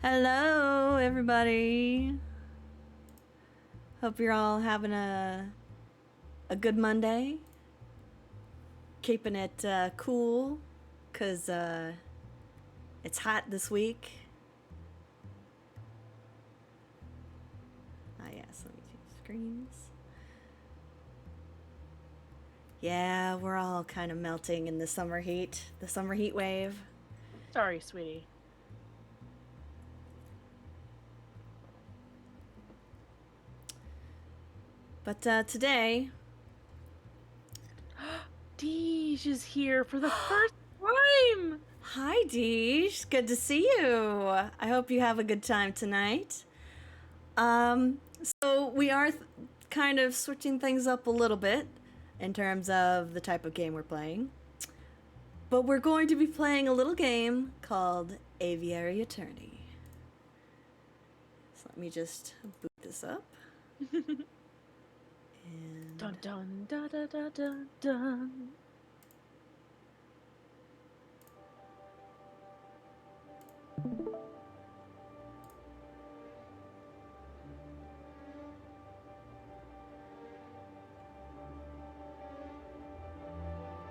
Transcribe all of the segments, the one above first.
Hello, everybody. Hope you're all having a good Monday. Keeping it cool, cause it's hot this week. Ah, yes. Let me change screens. Yeah, we're all kind of melting in the summer heat wave. Sorry, sweetie. But today, Deej is here for the first time. hi Deesh, good to see you. I hope you have a good time tonight. So we are kind of switching things up a little bit in terms of the type of game we're playing. But we're going to be playing a little game called Aviary Attorney. So let me just boot this up. And Dun dun da da da dun dun.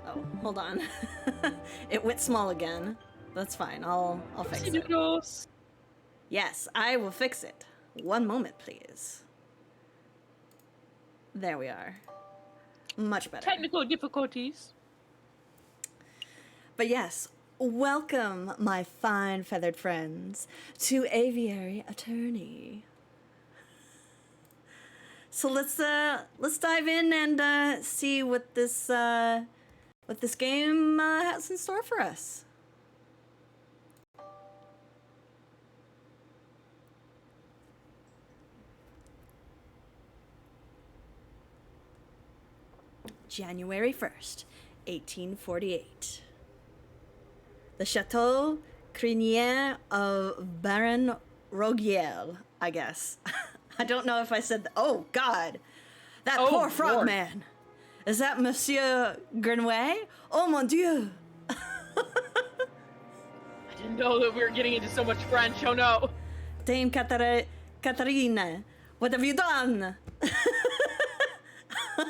oh, hold on. It went small again. That's fine. I'll fix it. Noodles. Yes, I will fix it. One moment, please. There we are. Much better. Technical difficulties. But yes, welcome, my fine feathered friends, to Aviary Attorney. So let's dive in and see what this game has in store for us. January 1st, 1848. The Chateau Crinier of Baron Rogiel, I guess. I don't know if I said that. Oh, God. That poor frogman. Is that Monsieur Grenouet? Oh, mon Dieu. I didn't know that we were getting into so much French. Oh, no. Dame Caterina, what have you done?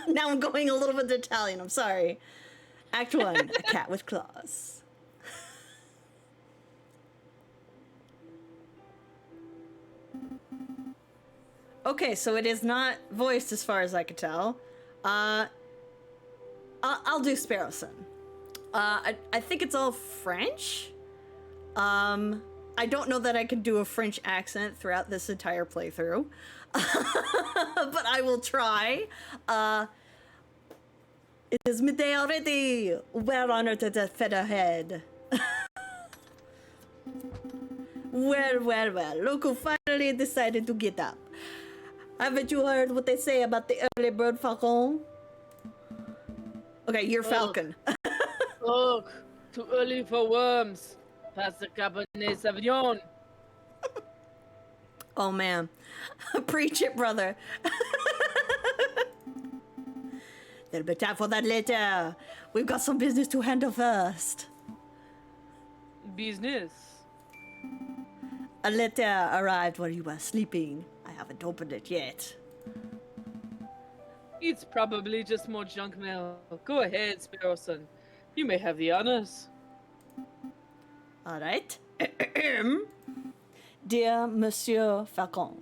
Now I'm going a little bit to Italian. I'm sorry. Act 1, a cat with claws. Okay, so it is not voiced as far as I could tell. I'll do Sparrowson. I think it's all French. I don't know that I could do a French accent throughout this entire playthrough. But I will try. It is midday already. Well honored to the featherhead. Well. Look who finally decided to get up. Haven't you heard what they say about the early bird falcon? Okay, you're falcon. Look, too early for worms. Pass the Cabernet Sauvignon. Oh man, preach it, brother. There'll be time for that later. We've got some business to handle first. Business. A letter arrived while you were sleeping. I haven't opened it yet. It's probably just more junk mail. Go ahead, Sparrowson. You may have the honors. All right. Dear Monsieur Falcon,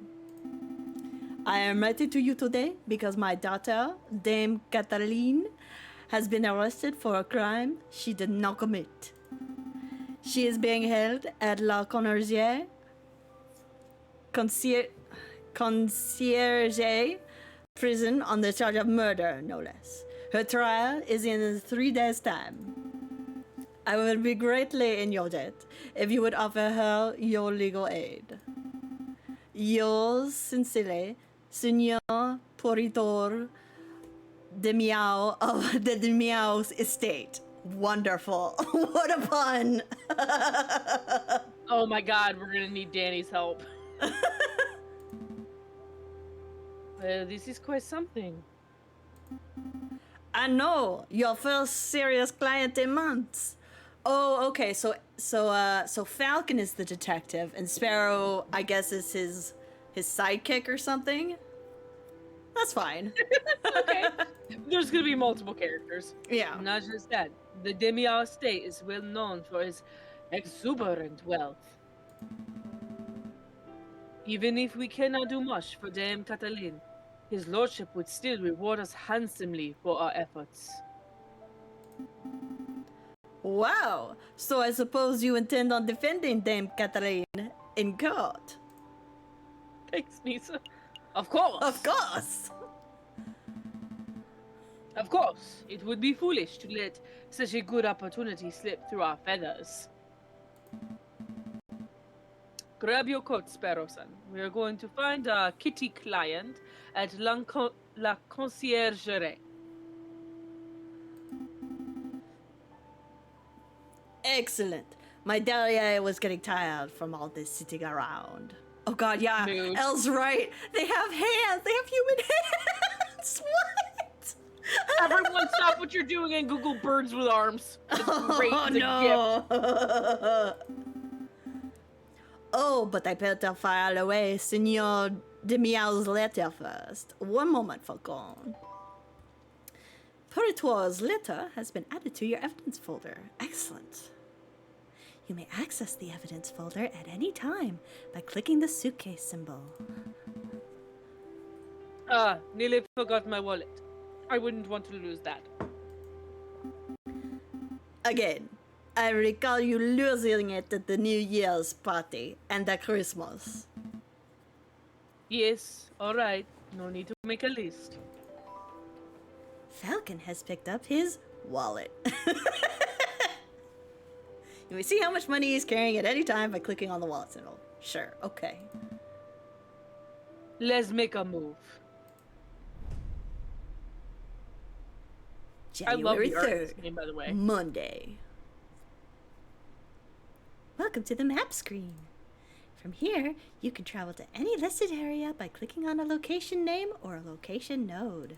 I am writing to you today because my daughter, Dame Catherine, has been arrested for a crime she did not commit. She is being held at La Concierge prison on the charge of murder, no less. Her trial is in 3 days' time. I would be greatly in your debt if you would offer her your legal aid. Yours sincerely, Senor Poritor de Miao of the de Miao's estate. Wonderful. What a pun. Oh my god, we're gonna need Danny's help. This is quite something. I know, your first serious client in months. Oh, okay. So Falcon is the detective, and Sparrow, I guess, is his sidekick or something. That's fine. Okay. There's gonna be multiple characters. Yeah. Not just that. The Demiao estate is well known for its exuberant wealth. Even if we cannot do much for Dame Catalin, his lordship would still reward us handsomely for our efforts. Wow. So I suppose you intend on defending Dame Catherine in court. Thanks, Misa. Of course. Of course. Of course. It would be foolish to let such a good opportunity slip through our feathers. Grab your coat, Sparrow-san. We are going to find our kitty client at La Conciergerie. Excellent. My Dahlia was getting tired from all this sitting around. Oh god, yeah. Mood. Elle's right. They have hands. They have human hands. What? Everyone stop what you're doing and Google birds with arms. It's great Oh as a gift. no. Oh, but I better file away Senor de Miao's letter first. One moment, Falcon. Puritoire's letter has been added to your evidence folder. Excellent. You may access the evidence folder at any time by clicking the suitcase symbol. Nearly forgot my wallet. I wouldn't want to lose that. Again, I recall you losing it at the New Year's party and at Christmas. Yes, alright. No need to make a list. Falcon has picked up his wallet. You may see how much money he's carrying at any time by clicking on the wallet symbol. Sure, okay. Let's make a move. January I love the 3rd, artist name, by the way. Monday. Welcome to the map screen. From here, you can travel to any listed area by clicking on a location name or a location node.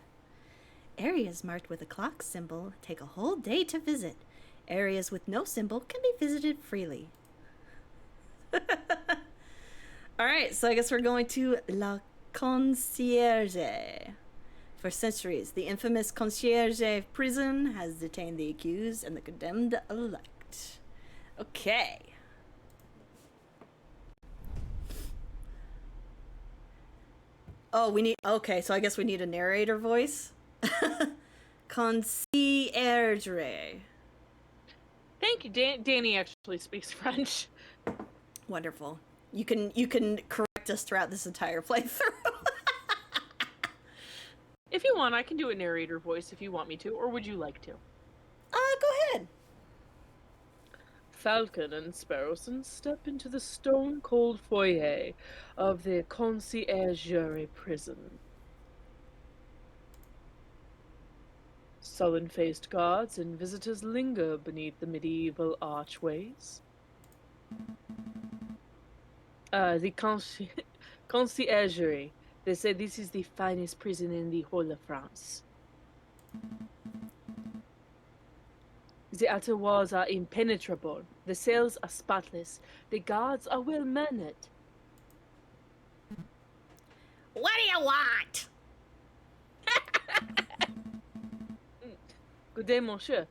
Areas marked with a clock symbol take a whole day to visit. Areas with no symbol can be visited freely. Alright, so I guess we're going to La Concierge. For centuries, the infamous Concierge prison has detained the accused and the condemned alike. Okay. Oh, we need... Okay, so I guess we need a narrator voice. Concierge. Thank you. Danny actually speaks French. Wonderful. You can correct us throughout this entire playthrough. If you want, I can do a narrator voice if you want me to, or would you like to? Go ahead. Falcon and Sparrowson step into the stone-cold foyer of the Conciergerie prison. Sullen-faced guards and visitors linger beneath the medieval archways. The Conciergerie. They say this is the finest prison in the whole of France. The outer walls are impenetrable. The cells are spotless. The guards are well-mannered. What do you want? Good day, monsieur.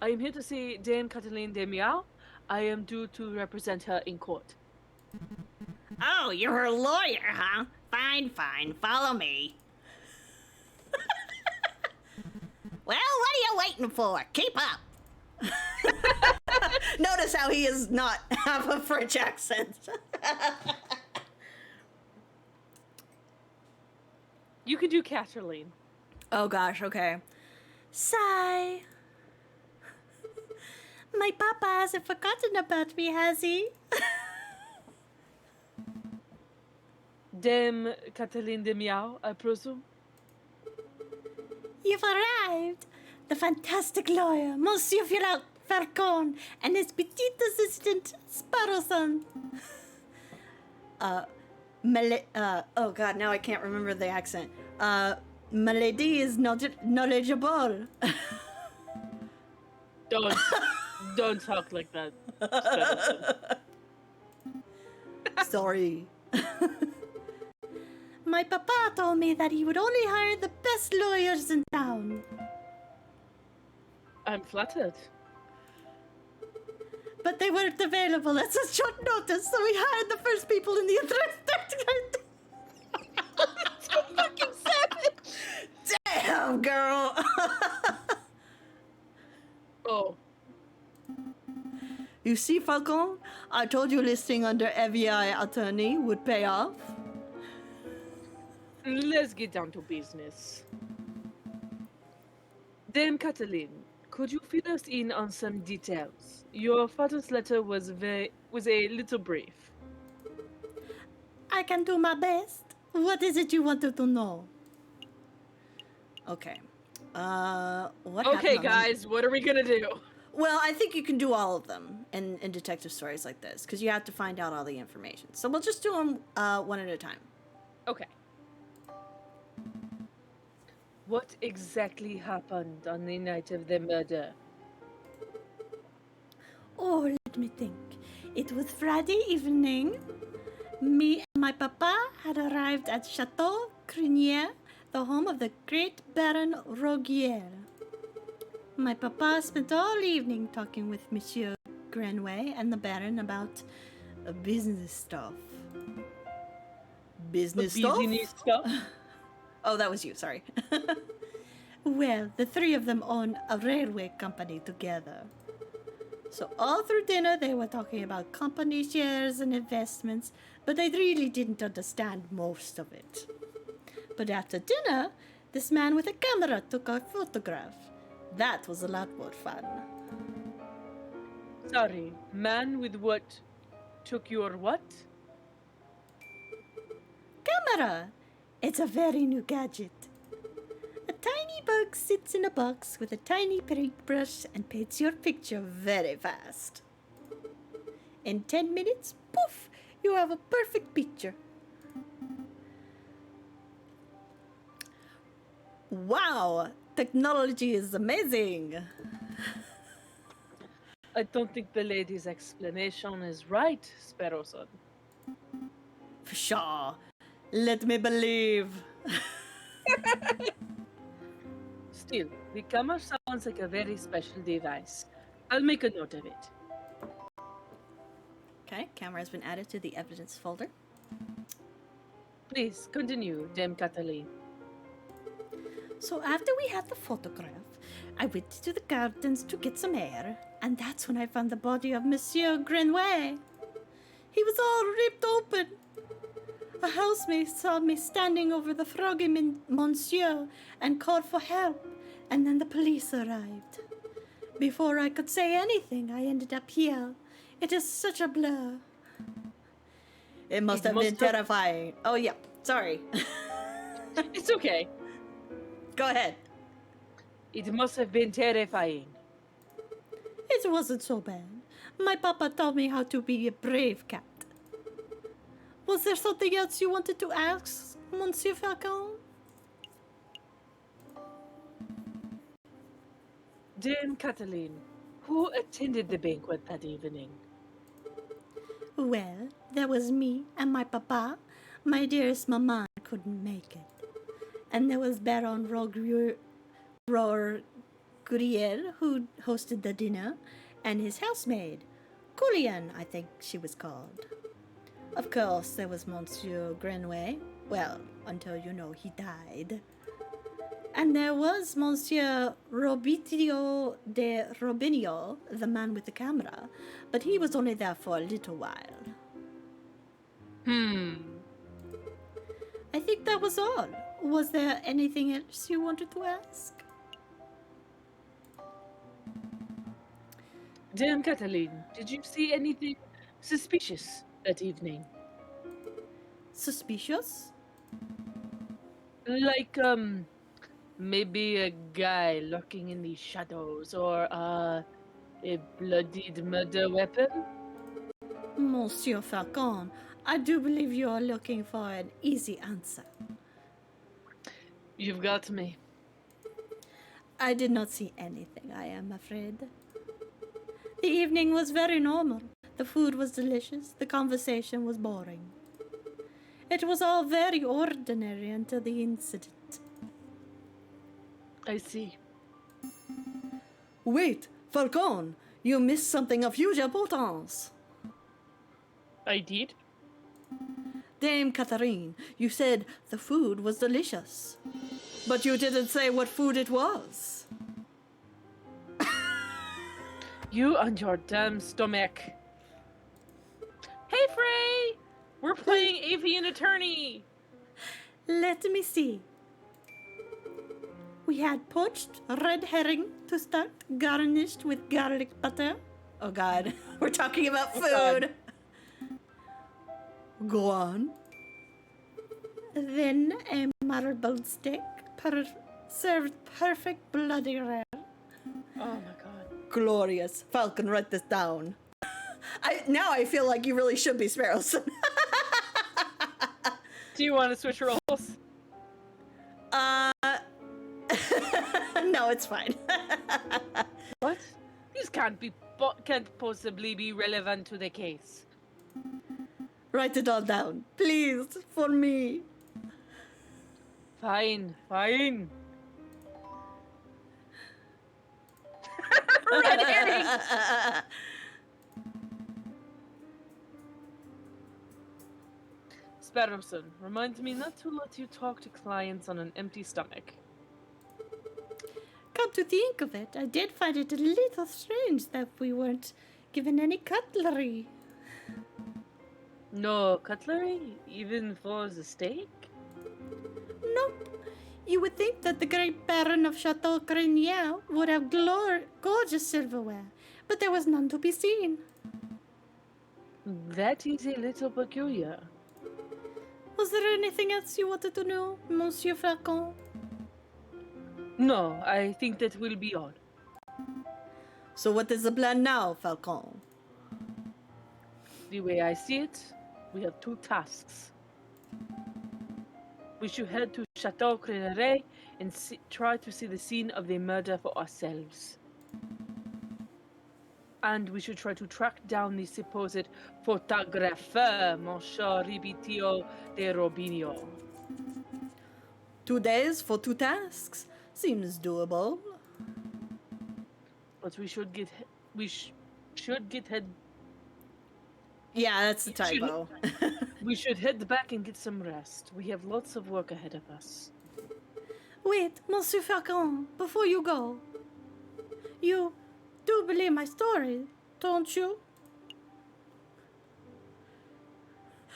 I am here to see Dame Cataline de Miao. I am due to represent her in court. Oh, you're her lawyer, huh? Fine, fine. Follow me. Well, what are you waiting for? Keep up. Notice how he does not have a French accent. You can do Cataline. Oh gosh, okay. Sigh. My papa hasn't forgotten about me, has he? Dame Cataline de Miao, I presume? You've arrived. The fantastic lawyer, Monsieur Falcon, and his petite assistant, Sparrowson. Oh god, now I can't remember the accent. Milady is knowledgeable. Don't. Don't talk like that, Sparrowson. Sorry. My papa told me that he would only hire the best lawyers in town. I'm flattered. But they weren't available at such short notice, so we hired the first people in the interest. So fucking savage! Damn, girl. Oh, You see, Falcon, I told you listing under Aviary attorney would pay off. let's get down to business. Dame Cataline, could you fill us in on some details? Your father's letter was a little brief. I can do my best. What is it you wanted to know? Okay. What Okay, happened on guys, what are we gonna do? Well, I think you can do all of them in detective stories like this, because you have to find out all the information. So we'll just do them one at a time. Okay. What exactly happened on the night of the murder? Oh, let me think. It was Friday evening. Me and my papa had arrived at Chateau Crinier, the home of the great Baron Rogier. My papa spent all evening talking with Monsieur Grenouille and the Baron about business stuff. Business stuff? Oh, that was you, sorry. Well, the three of them own a railway company together. So all through dinner they were talking about company shares and investments, but they really didn't understand most of it. But after dinner, this man with a camera took a photograph. That was a lot more fun. Sorry, man with what? Took your what? Camera! It's a very new gadget. A tiny bug sits in a box with a tiny paintbrush and paints your picture very fast. In 10 minutes, poof, you have a perfect picture. Wow, technology is amazing. I don't think the lady's explanation is right, Sparrowson. For sure. Let me believe. Still, the camera sounds like a very special device. I'll make a note of it. Okay, camera has been added to the evidence folder. Please, continue, Dame Cataline. So after we had the photograph, I went to the gardens to get some air, and that's when I found the body of Monsieur Grenouille. He was all ripped open. A housemaid saw me standing over the froggy monsieur and called for help, and then the police arrived. Before I could say anything, I ended up here. It is such a blur. It must have been terrifying. Oh, yeah. Sorry. It's okay. Go ahead. It must have been terrifying. It wasn't so bad. My papa taught me how to be a brave cat. Was there something else you wanted to ask, Monsieur Falcon? Dame Cataline, who attended the banquet that evening? Well, there was me and my papa. My dearest maman couldn't make it. And there was Baron Rogier, who hosted the dinner, and his housemaid, Coulian, I think she was called. Of course, there was Monsieur Grenouille. Well, until he died. And there was Monsieur Robitio de Robinio, the man with the camera, but he was only there for a little while. I think that was all. Was there anything else you wanted to ask? Dame Cataline, did you see anything suspicious that evening? Suspicious? Like, maybe a guy lurking in the shadows, or, a bloodied murder weapon? Monsieur Falcon, I do believe you are looking for an easy answer. You've got me. I did not see anything, I am afraid. The evening was very normal. The food was delicious. The conversation was boring. It was all very ordinary until the incident. I see. Wait, Falcon, you missed something of huge importance. I did? Dame Catherine, you said the food was delicious. But you didn't say what food it was. You and your damn stomach. Hey, Frey! We're playing Avian Attorney! Let me see. We had poached red herring to start, garnished with garlic butter. Oh God, we're talking about food. Go on. Then a marbled steak, served perfect bloody rare. Oh my God. Glorious. Falcon, write this down. Now I feel like you really should be Sparrows. Do you want to switch roles? No, it's fine. What? These can't possibly be relevant to the case. Write it all down, please, for me. Fine. Red herring! Sparrowson, remind me not to let you talk to clients on an empty stomach. Come to think of it, I did find it a little strange that we weren't given any cutlery. No cutlery? Even for the steak? Nope. You would think that the great Baron of Chateau Grenier would have gorgeous silverware, but there was none to be seen. That is a little peculiar. Was there anything else you wanted to know, Monsieur Falcon? No, I think that will be all. So what is the plan now, Falcon? The way I see it, we have two tasks. We should head to Chateau Crenneret and try to see the scene of the murder for ourselves. And we should try to track down the supposed photographer, Monsieur Ribitio de Robinio. 2 days for 2 tasks? Seems doable. But we should get head. Yeah, that's the typo. We should head back and get some rest. We have lots of work ahead of us. Wait, Monsieur Falcon, before you go. You do believe my story, don't you?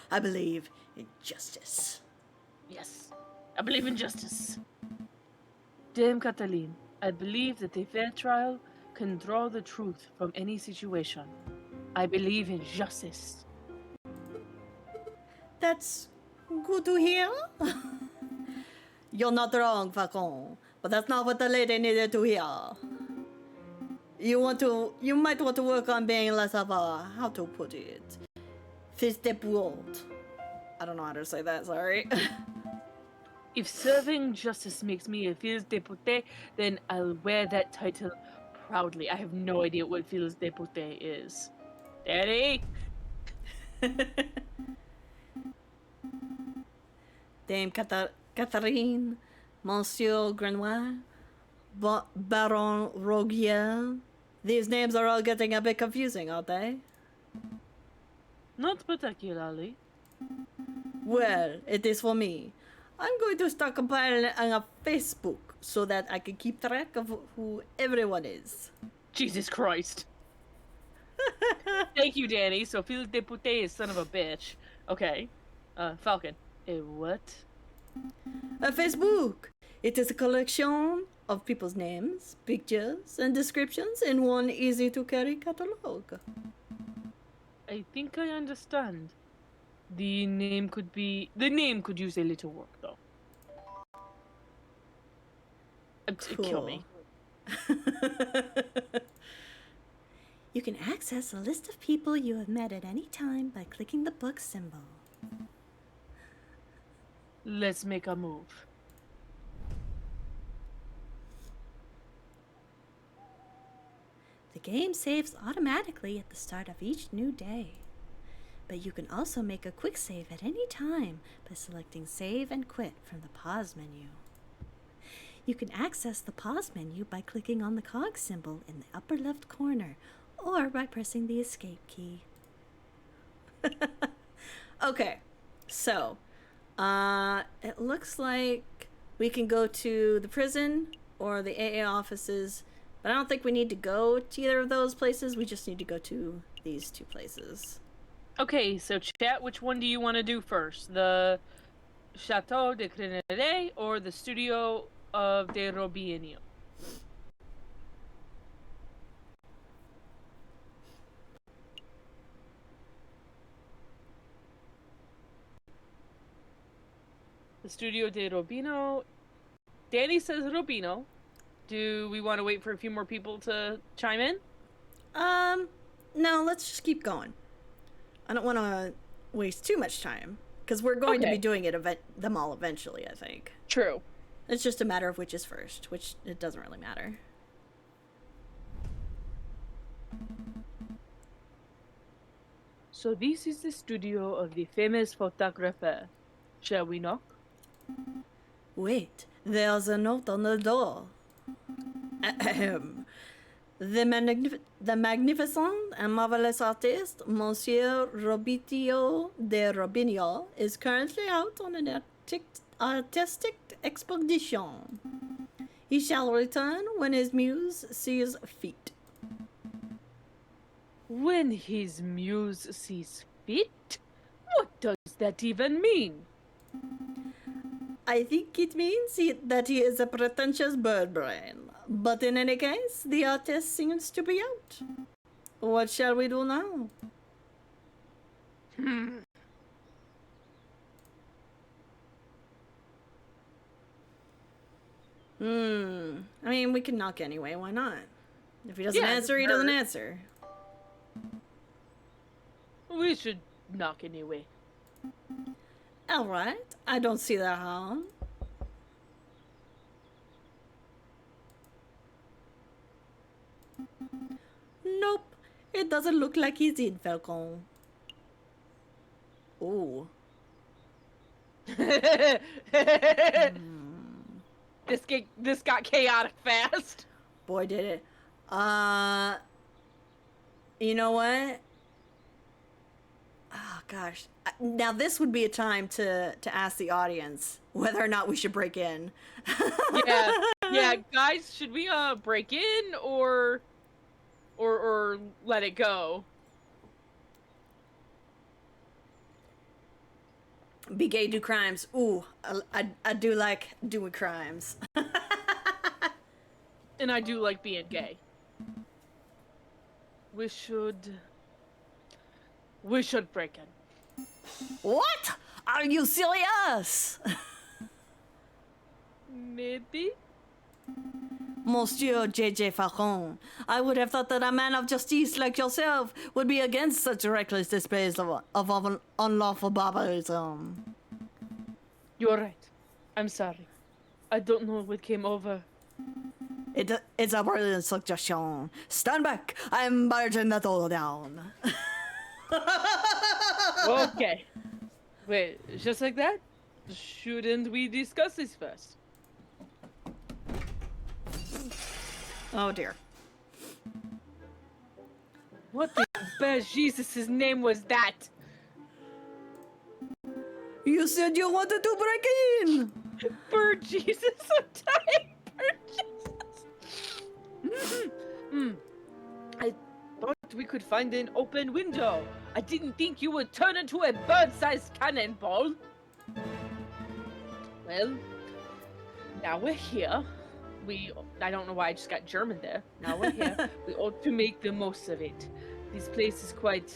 I believe in justice. Yes, I believe in justice. Dame Cataline, I believe that a fair trial can draw the truth from any situation. I believe in justice. That's good to hear. You're not wrong, Falcon, but that's not what the lady needed to hear. You might want to work on being less of a, how to put it, fils de pute. I don't know how to say that, sorry. If serving justice makes me a fils de pute, then I'll wear that title proudly. I have no idea what fils de pute is. Daddy? Dame Catherine, Monsieur Grenoir, Baron Rogier. These names are all getting a bit confusing, aren't they? Not particularly. Well, it is for me. I'm going to start compiling on a Facebook so that I can keep track of who everyone is. Jesus Christ. Thank you, Danny. So fils de pute is son of a bitch. Okay. Falcon. A what? A Facebook. It is a collection of people's names, pictures, and descriptions in one easy-to-carry catalog. I think I understand. The name could use a little work, though. Kill me. You can access a list of people you have met at any time by clicking the book symbol. Let's make a move. The game saves automatically at the start of each new day. But you can also make a quick save at any time by selecting Save and Quit from the Pause menu. You can access the Pause menu by clicking on the cog symbol in the upper left corner or by pressing the Escape key. Okay, so it looks like we can go to the prison or the AA offices, but I don't think we need to go to either of those places. We just need to go to these two places. Okay, so chat, which one do you want to do first? The Chateau de Grenade or the Studio of de Robinho? The Studio de Robinho. Danny says Robinho. Do we want to wait for a few more people to chime in? No, let's just keep going. I don't want to waste too much time because we're going to be doing them all eventually, I think. True. It's just a matter of which is first, which it doesn't really matter. So this is the studio of the famous photographer. Shall we knock? Wait, there's a note on the door. Ahem. The magnificent and marvelous artist, Monsieur Robitio de Robinho, is currently out on an artistic expedition. He shall return when his muse sees fit. When his muse sees fit? What does that even mean? I think it means that he is a pretentious bird brain. But in any case, the artist seems to be out. What shall we do now? I mean, we can knock anyway. Why not? If he doesn't answer, he doesn't answer. We should knock anyway. Alright, I don't see that harm. Nope, it doesn't look like he's in, Falcon. Ooh. This got chaotic fast. Boy, did it. You know what? Oh, gosh. Now, this would be a time to ask the audience whether or not we should break in. Yeah, guys, should we break in or let it go? Be gay, do crimes. Ooh, I do like doing crimes. And I do like being gay. We should break in. What? Are you serious? Maybe? Monsieur J.J. Falcon, I would have thought that a man of justice like yourself would be against such reckless displays of unlawful barbarism. You're right. I'm sorry. I don't know what came over. It's a brilliant suggestion. Stand back. I'm barging that all down. Okay. Wait, just like that? Shouldn't we discuss this first? Oh dear. What the bad Jesus' name was that? You said you wanted to break in. Bird Jesus, I'm dying. Bird Jesus. I thought we could find an open window. I didn't think you would turn into a bird-sized cannonball. Well, now we're here. I don't know why I just got German there. Now we're here. We ought to make the most of it. This place is quite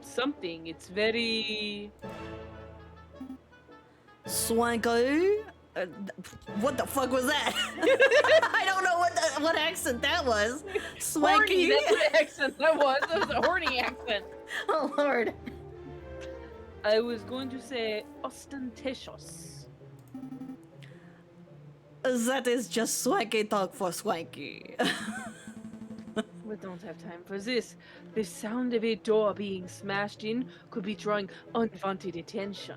something. It's very... Swanky? What the fuck was that? I don't know what accent that was. Swanky? Horny, that's what accent that was. That was a horny accent. Oh lord. I was going to say ostentatious. That is just swanky talk for swanky. We don't have time for this. The sound of a door being smashed in could be drawing unwanted attention.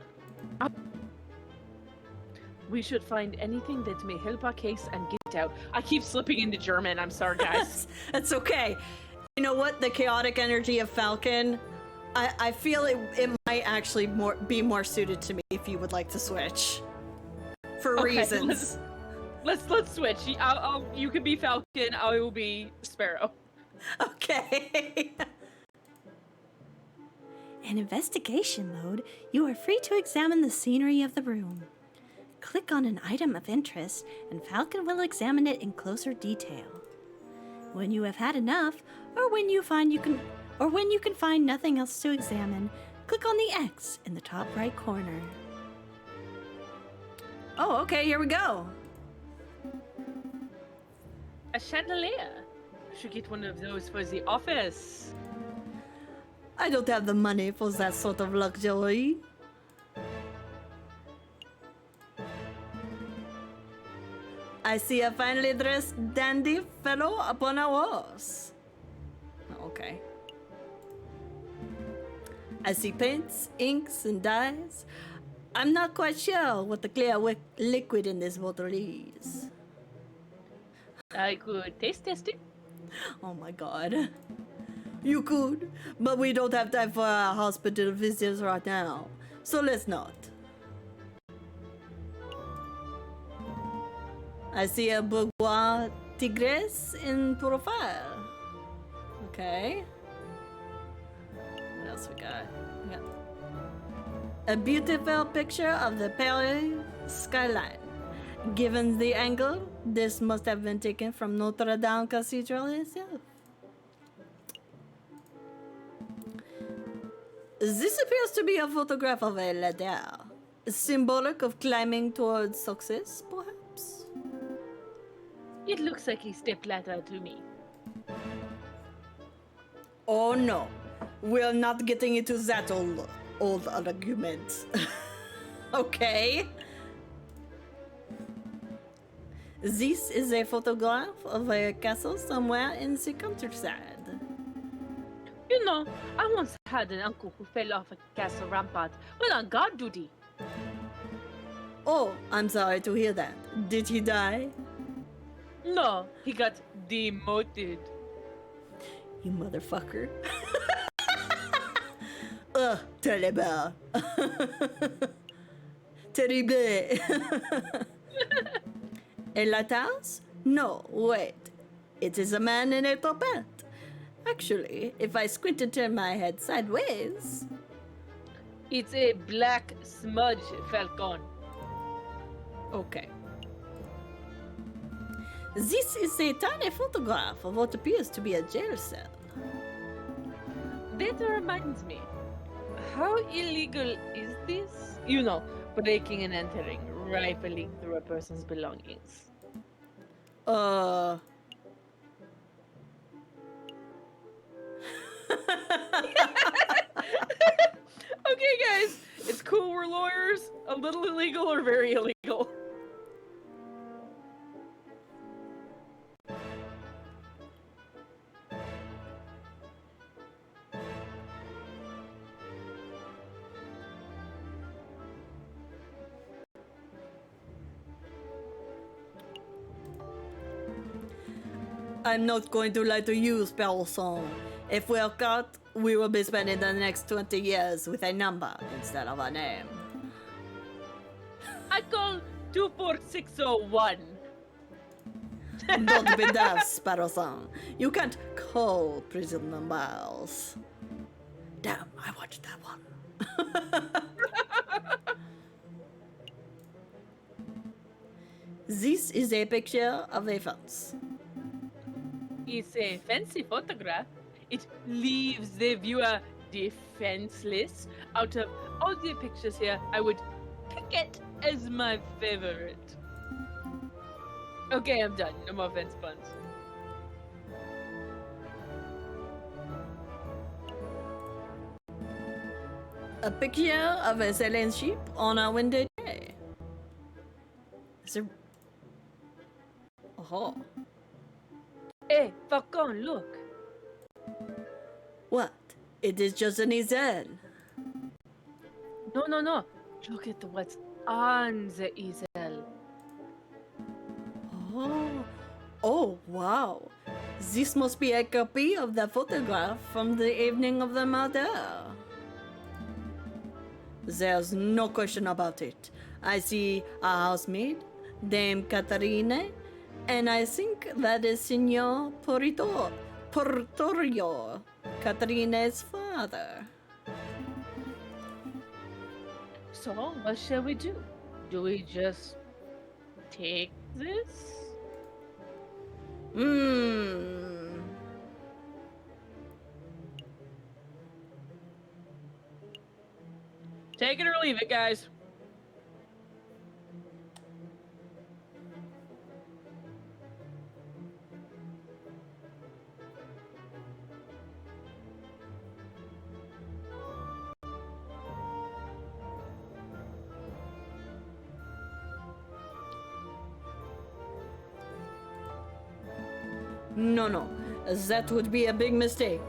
We should find anything that may help our case and get out. I keep slipping into German. I'm sorry, guys. That's okay. You know what? The chaotic energy of Falcon, I feel it might actually be more suited to me if you would like to switch. For reasons. Let's switch. You can be Falcon. I will be Sparrow. Okay. In investigation mode, you are free to examine the scenery of the room. Click on an item of interest, and Falcon will examine it in closer detail. When you have had enough, or when you can find nothing else to examine, click on the X in the top right corner. Oh, okay, here we go. A chandelier. Should get one of those for the office. I don't have the money for that sort of luxury. I see a finely dressed dandy fellow upon a horse. Okay. I see paints, inks, and dyes. I'm not quite sure what the clear liquid in this bottle is. I could taste test it. Oh my god. You could, but we don't have time for our hospital visits right now, so let's not. I see a bourgeois tigress in profile. Okay. What else we got? We got a beautiful picture of the Paris skyline. Given the angle, this must have been taken from Notre Dame Cathedral itself. This appears to be a photograph of a ladder, symbolic of climbing towards success, perhaps? It looks like a stepladder to me. Oh no, we're not getting into that old argument. Okay. This is a photograph of a castle somewhere in the countryside. You know, I once had an uncle who fell off a castle rampart while on guard duty. Oh, I'm sorry to hear that. Did he die? No, he got demoted. You motherfucker. Ugh, terrible. Terrible. A lighthouse? No, wait. It is a man in a topet. Actually, if I squint and turn my head sideways... It's a black smudge falcon. Okay. This is a tiny photograph of what appears to be a jail cell. That reminds me. How illegal is this? You know, breaking and entering, rifling through a person's belongings. Okay, guys, it's cool. We're lawyers. A little illegal or very illegal. I'm not going to lie to you, paw-some. If we're caught, we will be spending the next 20 years with a number instead of a name. I call 24601. Don't be daft, paw-some. You can't call prison numbers. Damn, I watched that one. This is a picture of a fence. It's a fancy photograph. It leaves the viewer defenseless. Out of all the pictures here, I would pick it as my favorite. Okay, I'm done. No more fence puns. A picture of a selling sheep on a windy day. Is there... Oh. Hey, Falcon, look. What? It is just an easel. No. Look at what's on the easel. Oh. Oh, wow. This must be a copy of the photograph from the evening of the murder. There's no question about it. I see a housemaid, Dame Caterina, and I think that is Signor Portorio, Caterina's father. So, what shall we do? Do we just take this? Take it or leave it, guys. No. That would be a big mistake.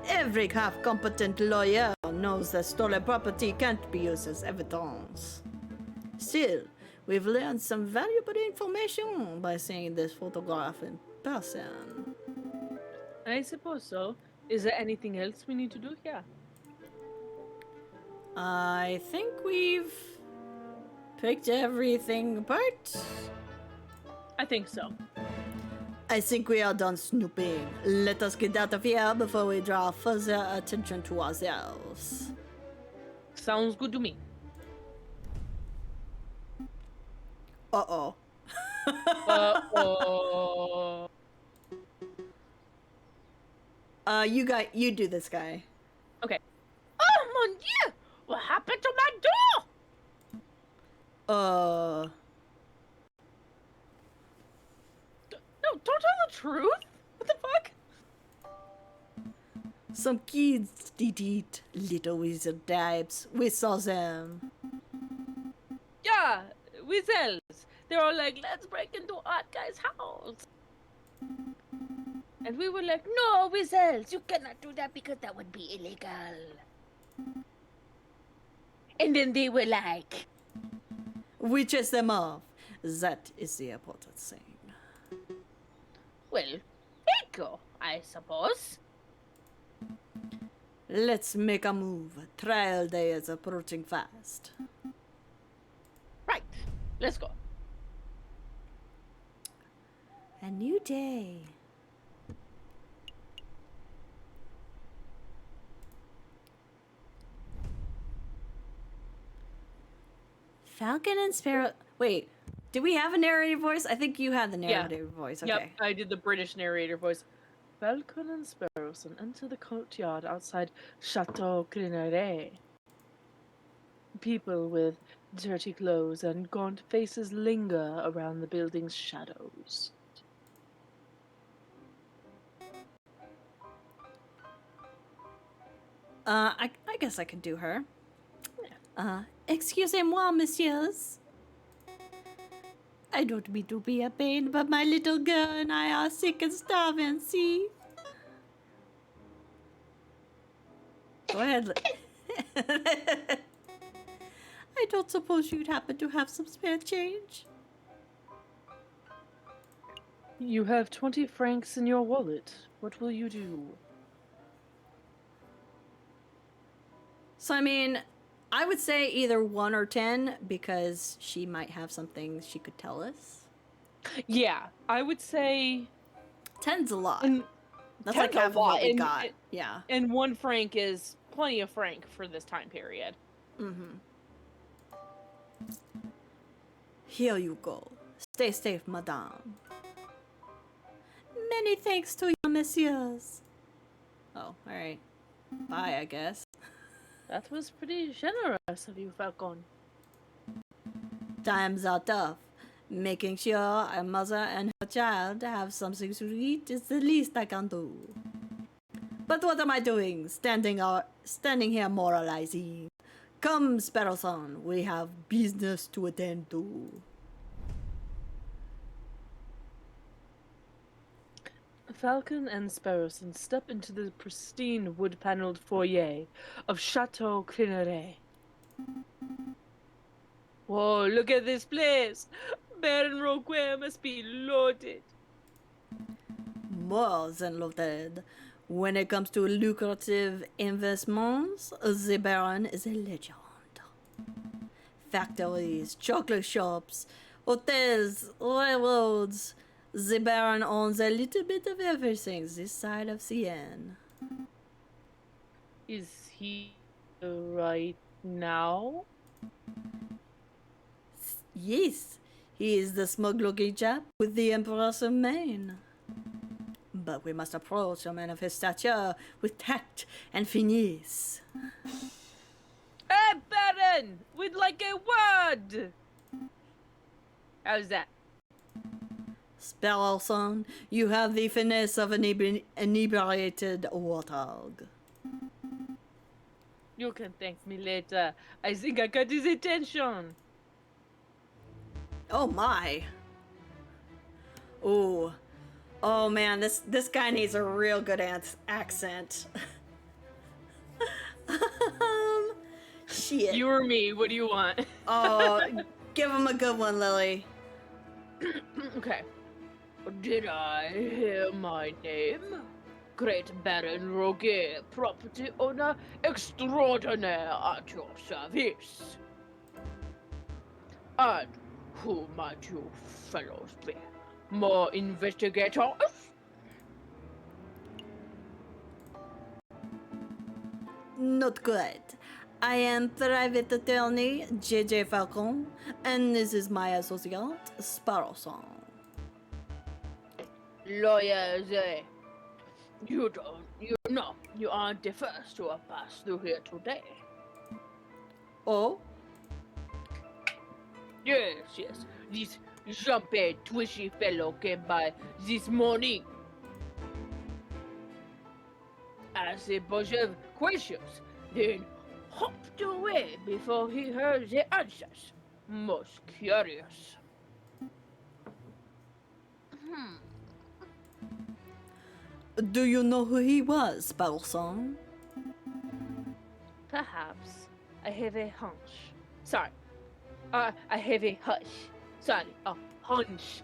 Every half-competent lawyer knows that stolen property can't be used as evidence. Still, we've learned some valuable information by seeing this photograph in person. I suppose so. Is there anything else we need to do here? I think we've picked everything apart. I think so. I think we are done snooping. Let us get out of here before we draw further attention to ourselves. Sounds good to me. Uh-oh. Uh-oh. You do this guy. Okay. Oh, mon Dieu! What happened to my door? No, don't tell the truth. What the fuck? Some kids did it, little wizard types. We saw them. Yeah, weasels. They're all like, let's break into Art Guy's house. And we were like, no, weasels, you cannot do that because that would be illegal. And then they were like, We chased them off. That is the important thing. well, echo, I suppose. Let's make a move. Trial day is approaching fast. Right, let's go. A new day. Falcon and Sparrow. Wait, do we have a narrator voice? I think you had the narrator voice. Okay. Yep, I did the British narrator voice. Falcon and Sparrowson enter the courtyard outside Chateau Creneret. People with dirty clothes and gaunt faces linger around the building's shadows. I guess I could do her. Excusez-moi, messieurs. I don't mean to be a pain, but my little girl and I are sick and starving, see? Go ahead. I don't suppose you'd happen to have some spare change? You have 20 francs in your wallet. What will you do? So, I mean, I would say either 1 or 10 because she might have something she could tell us. Yeah, I would say 10's a lot. And That's 10's like a half of lot, what we and got. it- Yeah. and 1 franc is plenty of franc for this time period. Mm-hmm. Here you go. Stay safe, madame. Many thanks to you, messieurs. Oh, alright. Bye, I guess. That was pretty generous of you, Falcon. Times are tough. Making sure a mother and her child have something to eat is the least I can do. But what am I doing? Standing here moralizing. Come, Sparrowson, we have business to attend to. Falcon and Sparrowson step into the pristine wood-paneled foyer of Chateau Crineret. Whoa, look at this place! Baron Roguer must be loaded. More than loaded. When it comes to lucrative investments, the Baron is a legend. Factories, chocolate shops, hotels, railroads. The Baron owns a little bit of everything this side of Sienne. Is he right now? Yes, he is the smug-looking chap with the Emperor's mane. But we must approach a man of his stature with tact and finesse. Hey, Baron! We'd like a word! How's that? Sparrowson, you have the finesse of an inebriated warthog. You can thank me later. I think I got his attention. Oh my. Ooh. Oh man, this guy needs a real good accent. Shit. You or me, what do you want? Oh, give him a good one, Lily. Okay. Did I hear my name? Great Baron Roguer, property owner extraordinaire at your service. And who might you fellows be? More investigators? Not good. I am private attorney J.J. Falcon, and this is my associate, Sparrowson. Lawyers, you know, you aren't the first to have passed through here today. Oh? Yes, this jumpy, twishy fellow came by this morning. Asked a bunch of questions, then hopped away before he heard the answers. Most curious. Do you know who he was, Sparrowson? Perhaps. I have a hunch. Sorry. I have a hush. Sorry, a hunch.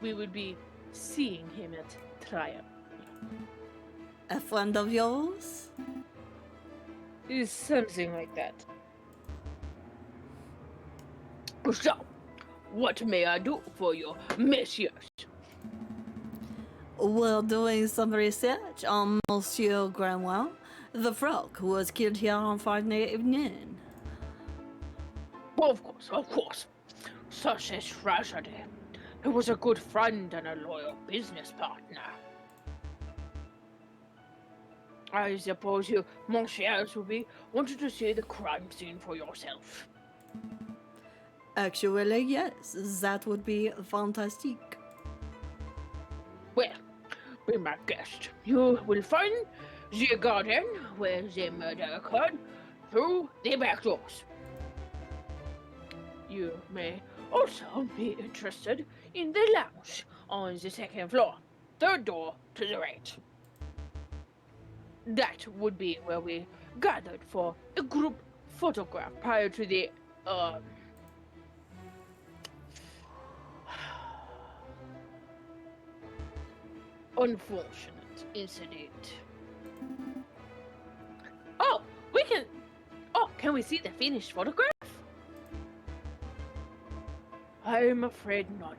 We would be seeing him at trial. A friend of yours? Is something like that. So, what may I do for you, messieurs? We're doing some research on Monsieur Granois, the frog who was killed here on Friday evening. Of course. Such a tragedy. He was a good friend and a loyal business partner. I suppose you, messieurs, will be wanting to see the crime scene for yourself. Actually, yes, that would be fantastic. Well, be my guest. You will find the garden where the murder occurred through the back doors. You may also be interested in the lounge on the second floor, third door to the right. That would be where we gathered for a group photograph prior to the, unfortunate incident. Can we see the finished photograph? I'm afraid not.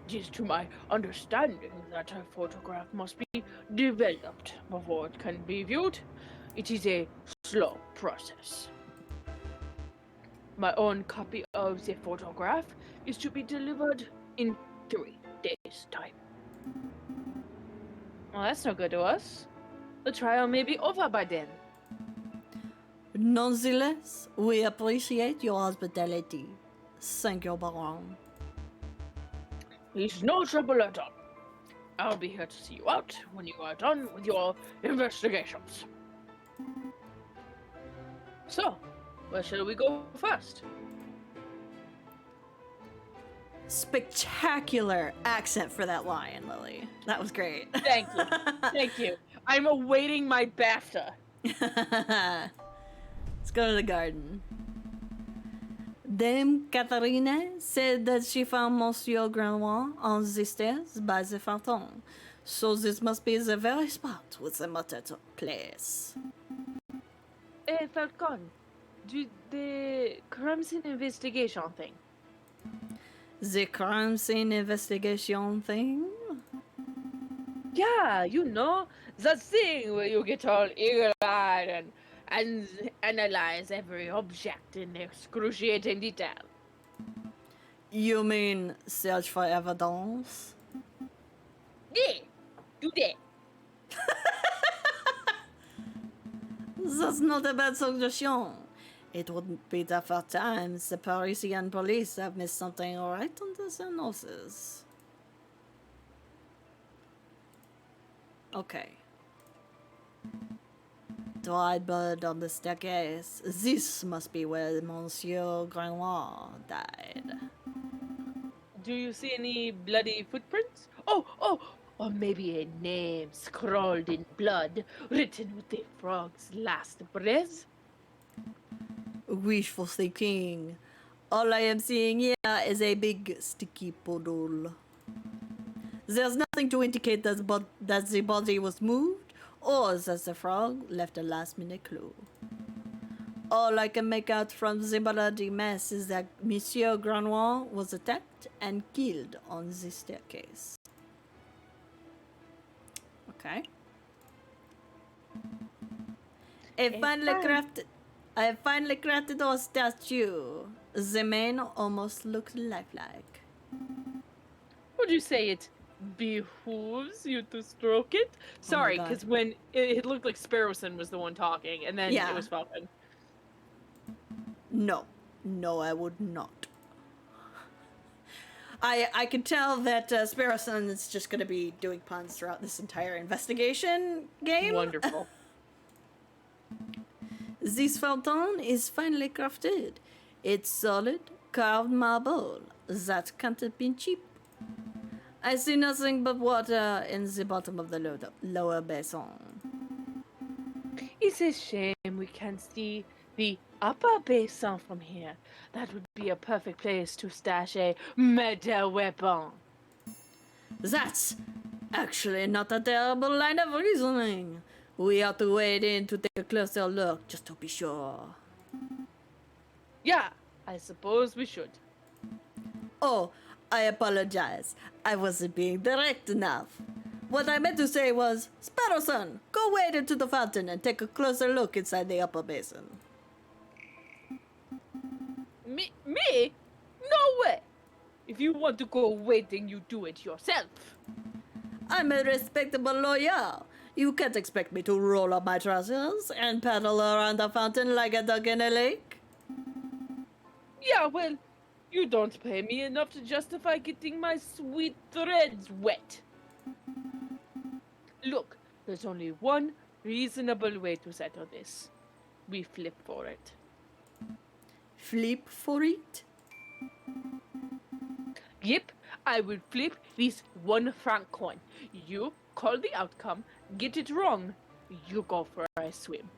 It is to my understanding that a photograph must be developed before it can be viewed. It is a slow process. My own copy of the photograph is to be delivered in 3 days' time. Well, that's no good to us. The trial may be over by then. Nonetheless, we appreciate your hospitality. Thank you, Baron. It's no trouble at all. I'll be here to see you out when you are done with your investigations. So, where shall we go first? spectacular accent for that lion, Lily. That was great. Thank you. Thank you. I'm awaiting my BAFTA. Let's go to the garden. Dame Catherine said that she found Monsieur Granois on the stairs by the fountain. So this must be the very spot where the murder took place. Falcon, do the crime scene investigation thing. The crime scene investigation thing? Yeah, you know, the thing where you get all eagle-eyed and analyze every object in excruciating detail. You mean search for evidence? Yeah, do that. That's not a bad suggestion. It wouldn't be the first time the Parisian police have missed something right under their noses. Okay. Dried blood on the staircase. This must be where Monsieur Granois died. Do you see any bloody footprints? Or maybe a name scrawled in blood, written with the frog's last breath? Wishful thinking. All I am seeing here is a big sticky puddle. There's nothing to indicate that the body was moved or that the frog left a last-minute clue. All I can make out from the bloody mess is that Monsieur Granois was attacked and killed on the staircase. Okay. I have finally crafted our statue. The mane almost looks lifelike. Would you say it behooves you to stroke it? Sorry, because when it looked like Sparrowson was the one talking, and then it was Falcon. No, I would not. I can tell that Sparrowson is just going to be doing puns throughout this entire investigation game. Wonderful. This fountain is finely crafted. It's solid, carved marble. That can't have been cheap. I see nothing but water in the bottom of the lower basin. It's a shame we can't see the upper basin from here. That would be a perfect place to stash a murder weapon. That's actually not a terrible line of reasoning. We have to wade in to take a closer look, just to be sure. Yeah, I suppose we should. Oh, I apologize. I wasn't being direct enough. What I meant to say was, Sparrowson, go wade into the fountain and take a closer look inside the upper basin. Me? No way! If you want to go wading, you do it yourself. I'm a respectable lawyer. You can't expect me to roll up my trousers and paddle around the fountain like a duck in a lake. Yeah, well, you don't pay me enough to justify getting my sweet threads wet. Look, there's only one reasonable way to settle this. We flip for it. Flip for it? Yep, I will flip this 1 franc coin. You call the outcome, get it wrong, you go for a swim.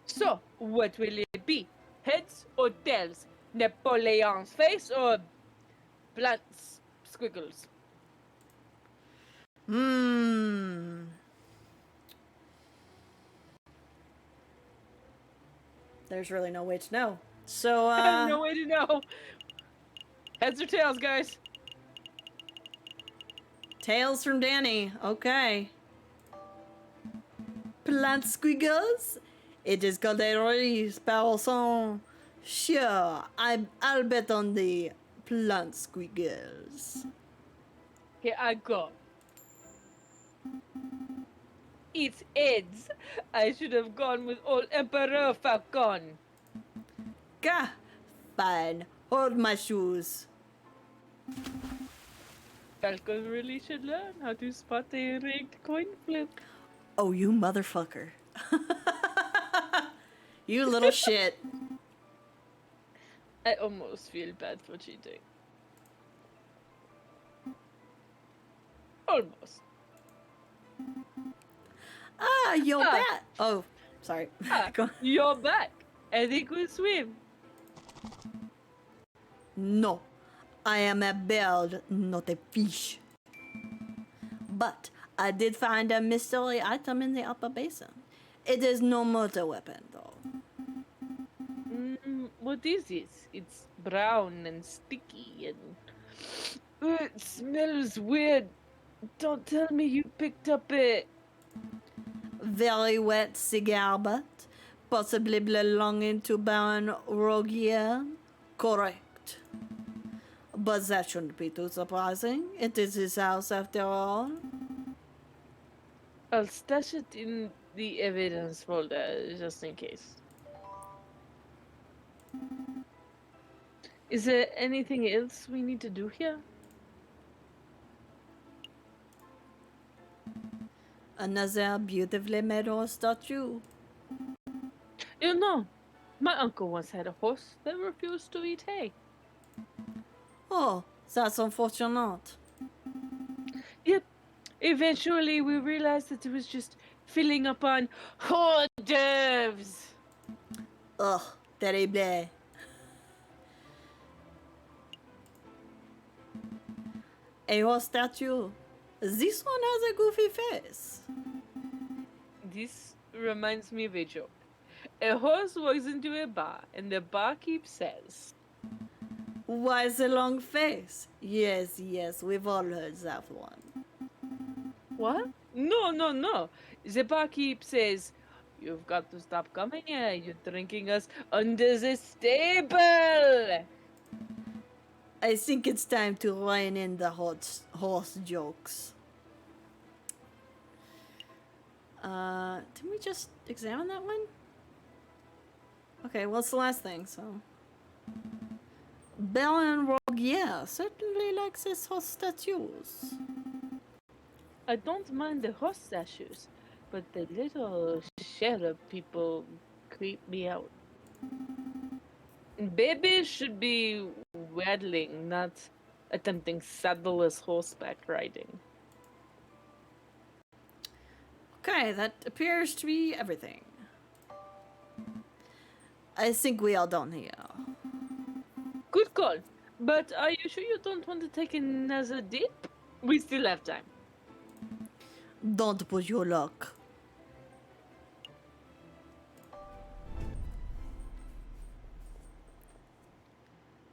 So, what will it be? Heads or tails? Napoleon's face or blunt squiggles? There's really no way to know. So, no way to know. Heads or tails, guys? Tails from Danny. Okay. Plant squiggles? It is called a race, paw-some. Sure, I'll bet on the plant squiggles. Here I go. It's heads. I should have gone with old Emperor Falcon. Gah! Fine. Hold my shoes. Falcon really should learn how to spot a rigged coin flip. Oh, you motherfucker. You little shit. I almost feel bad for cheating. Almost. Ah, you're Ah, back. Oh, sorry. ah, Go- you're back. I think we swim. No, I am a bird, not a fish. But I did find a mystery item in the upper basin. It is no mortar weapon, though. What is this? It's brown and sticky and it smells weird. Don't tell me you picked up a Very wet cigar butt, possibly belonging to Baron Rogier. Correct. But that shouldn't be too surprising. It is his house after all. I'll stash it in the evidence folder just in case. Is there anything else we need to do here? Another beautifully made horse statue. You know, my uncle once had a horse that refused to eat hay. Oh, that's unfortunate. Yep. Eventually, we realized that it was just filling up on hors d'oeuvres. Ugh, terrible. A horse statue. This one has a goofy face. This reminds me of a joke. A horse walks into a bar, and the barkeep says, Why the long face? Yes, yes, we've all heard that one. "What? No. The barkeep says, you've got to stop coming here. You're drinking us under the table. I think it's time to rein in the horse jokes. Didn't we just examine that one? Okay, well, it's the last thing, so. Bell and Rogue, yeah, certainly likes his horse statues. I don't mind the horse statues, but the little sheriff people creep me out. Babies should be waddling, not attempting saddleless horseback riding. Okay, that appears to be everything. I think we are done here. Good call. But are you sure you don't want to take another dip? We still have time. Don't push your luck.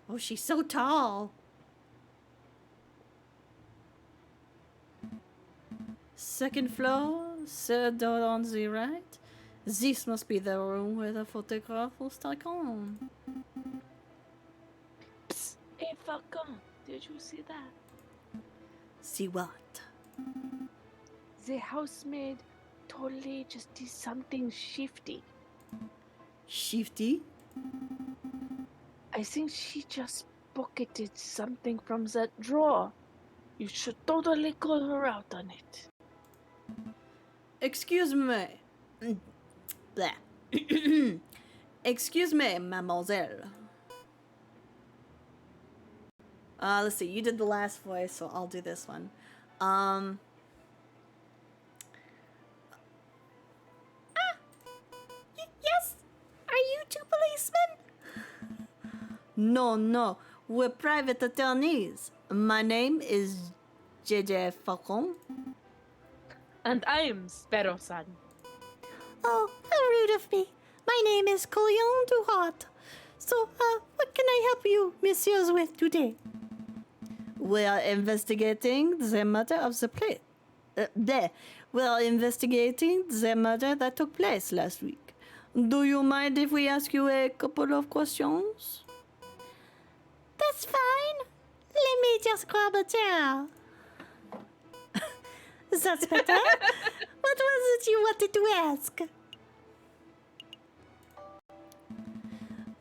Oh, she's so tall. Second floor, third door on the right. This must be the room where the photograph was taken. Psst, hey Falcon, did you see that? See what? The housemaid totally just did something shifty. Shifty? I think she just pocketed something from that drawer. You should totally call her out on it. Excuse me. Blah. Excuse me, mademoiselle. Let's see. You did the last voice, so I'll do this one. Yes. Are you two policemen? No. We're private attorneys. My name is JJ Falcon. And I am Sparrow-san. Oh, how rude of me. My name is Couillon Duhart. So, what can I help you, messieurs, with today? We are investigating the murder of the place. We are investigating the murder that took place last week. Do you mind if we ask you a couple of questions? That's fine. Let me just grab a chair. That's better. What was it you wanted to ask?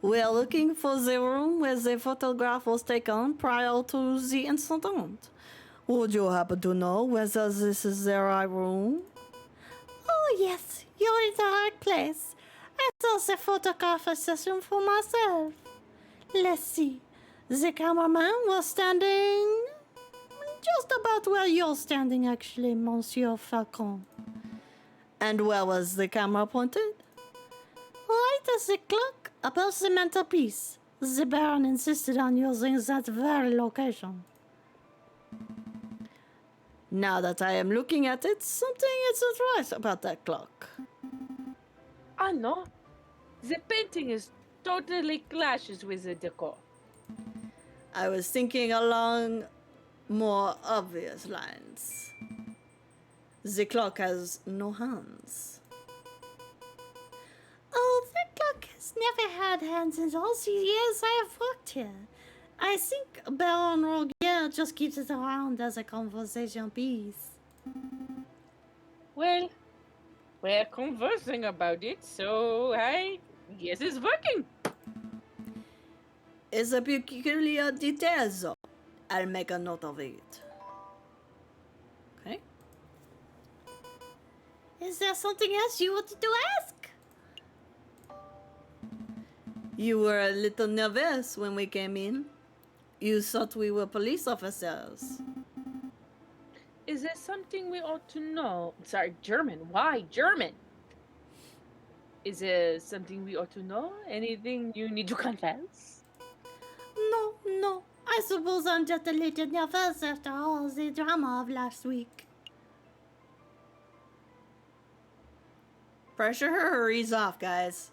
We are looking for the room where the photograph was taken prior to the incident. Would you happen to know whether this is the right room? Oh yes, you're in the right place. I saw the photograph session for myself. Let's see. The cameraman was standing just about where you're standing, actually, Monsieur Falcon. And where was the camera pointed? Right as the clock above the mantelpiece. The Baron insisted on using that very location. Now that I am looking at it, something isn't right about that clock. I know. The painting is totally clashes with the decor. I was thinking along more obvious lines. The clock has no hands. Oh, the clock has never had hands in all the years I have worked here. I think Baron Rogier just keeps it around as a conversation piece. Well, we're conversing about it, so I guess it's working. It's a peculiar detail, though. I'll make a note of it. Okay. Is there something else you wanted to ask? You were a little nervous when we came in. You thought we were police officers. Is there something we ought to know? Sorry, German. Why German? Is there something we ought to know? Anything you need to confess? No. I suppose I'm just a little nervous after all the drama of last week. Pressure hurries off, guys.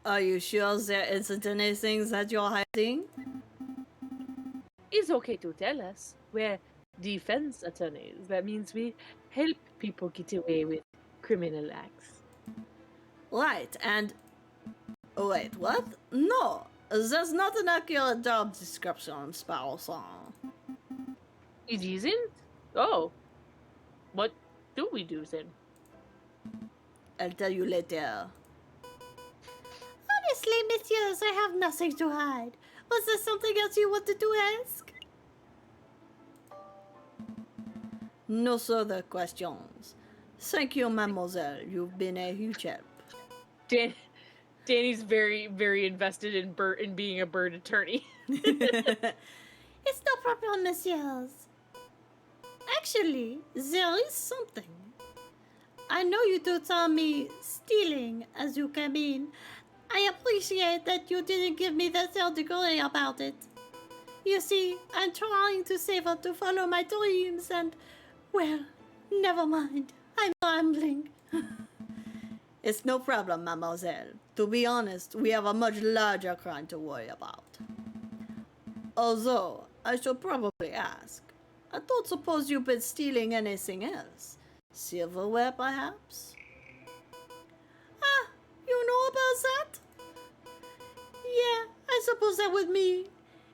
Are you sure there isn't anything that you're hiding? It's okay to tell us. We're defense attorneys. That means we help people get away with criminal acts. Right, and... Wait, what? No, that's not an accurate job description, Sparrow-san. It isn't? Oh. What do we do then? I'll tell you later. Honestly, messieurs, I have nothing to hide. Was there something else you wanted to ask? No further questions. Thank you, mademoiselle. You've been a huge help. Danny's very, very invested in being a bird attorney. It's no problem, messieurs. Actually, there is something. I know you two saw me stealing as you came in. I appreciate that you didn't give me the third degree about it. You see, I'm trying to save up to follow my dreams and, well, never mind. I'm rambling. It's no problem, mademoiselle. To be honest, we have a much larger crime to worry about. Although, I should probably ask, I don't suppose you've been stealing anything else. Silverware, perhaps? Ah, you know about that? Yeah, I suppose that was me.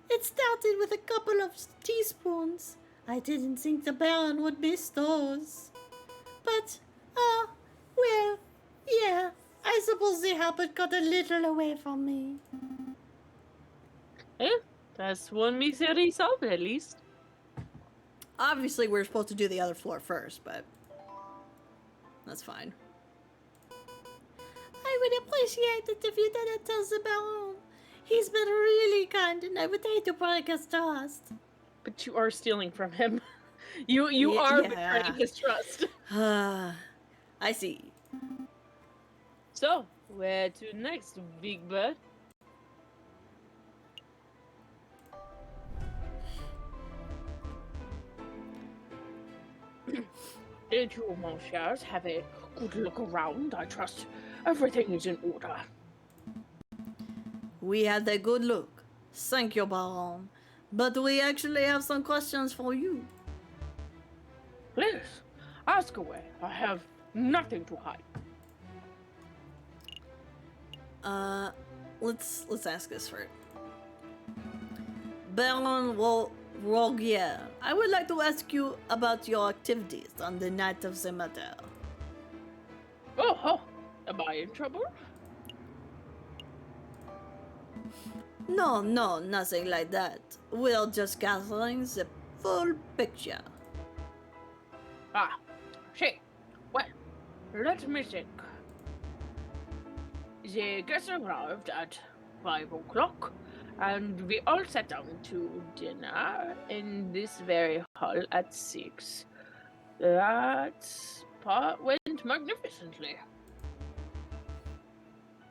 It started with a couple of teaspoons. I didn't think the Baron would miss those. But, well, yeah, I suppose the habit got a little away from me. Yeah, that's one misery solved at least. Obviously, we're supposed to do the other floor first, but that's fine. I would appreciate it if you didn't tell the Baron. He's been really kind, and I would hate to break his trust. But you are stealing from him. You are betraying his trust. I see. So, where to next, Big Bird? Did you, mon chers, have a good look around? I trust everything is in order. We had a good look. Thank you, Baron. But we actually have some questions for you. Please, ask away. I have nothing to hide. Let's ask this first. Baron Rogier, I would like to ask you about your activities on the night of the murder. Oh, am I in trouble? No, nothing like that. We're just gathering the full picture. Ah, see. Well, let me think. The guests arrived at 5 o'clock, and we all sat down to dinner in this very hall at 6. That part went magnificently.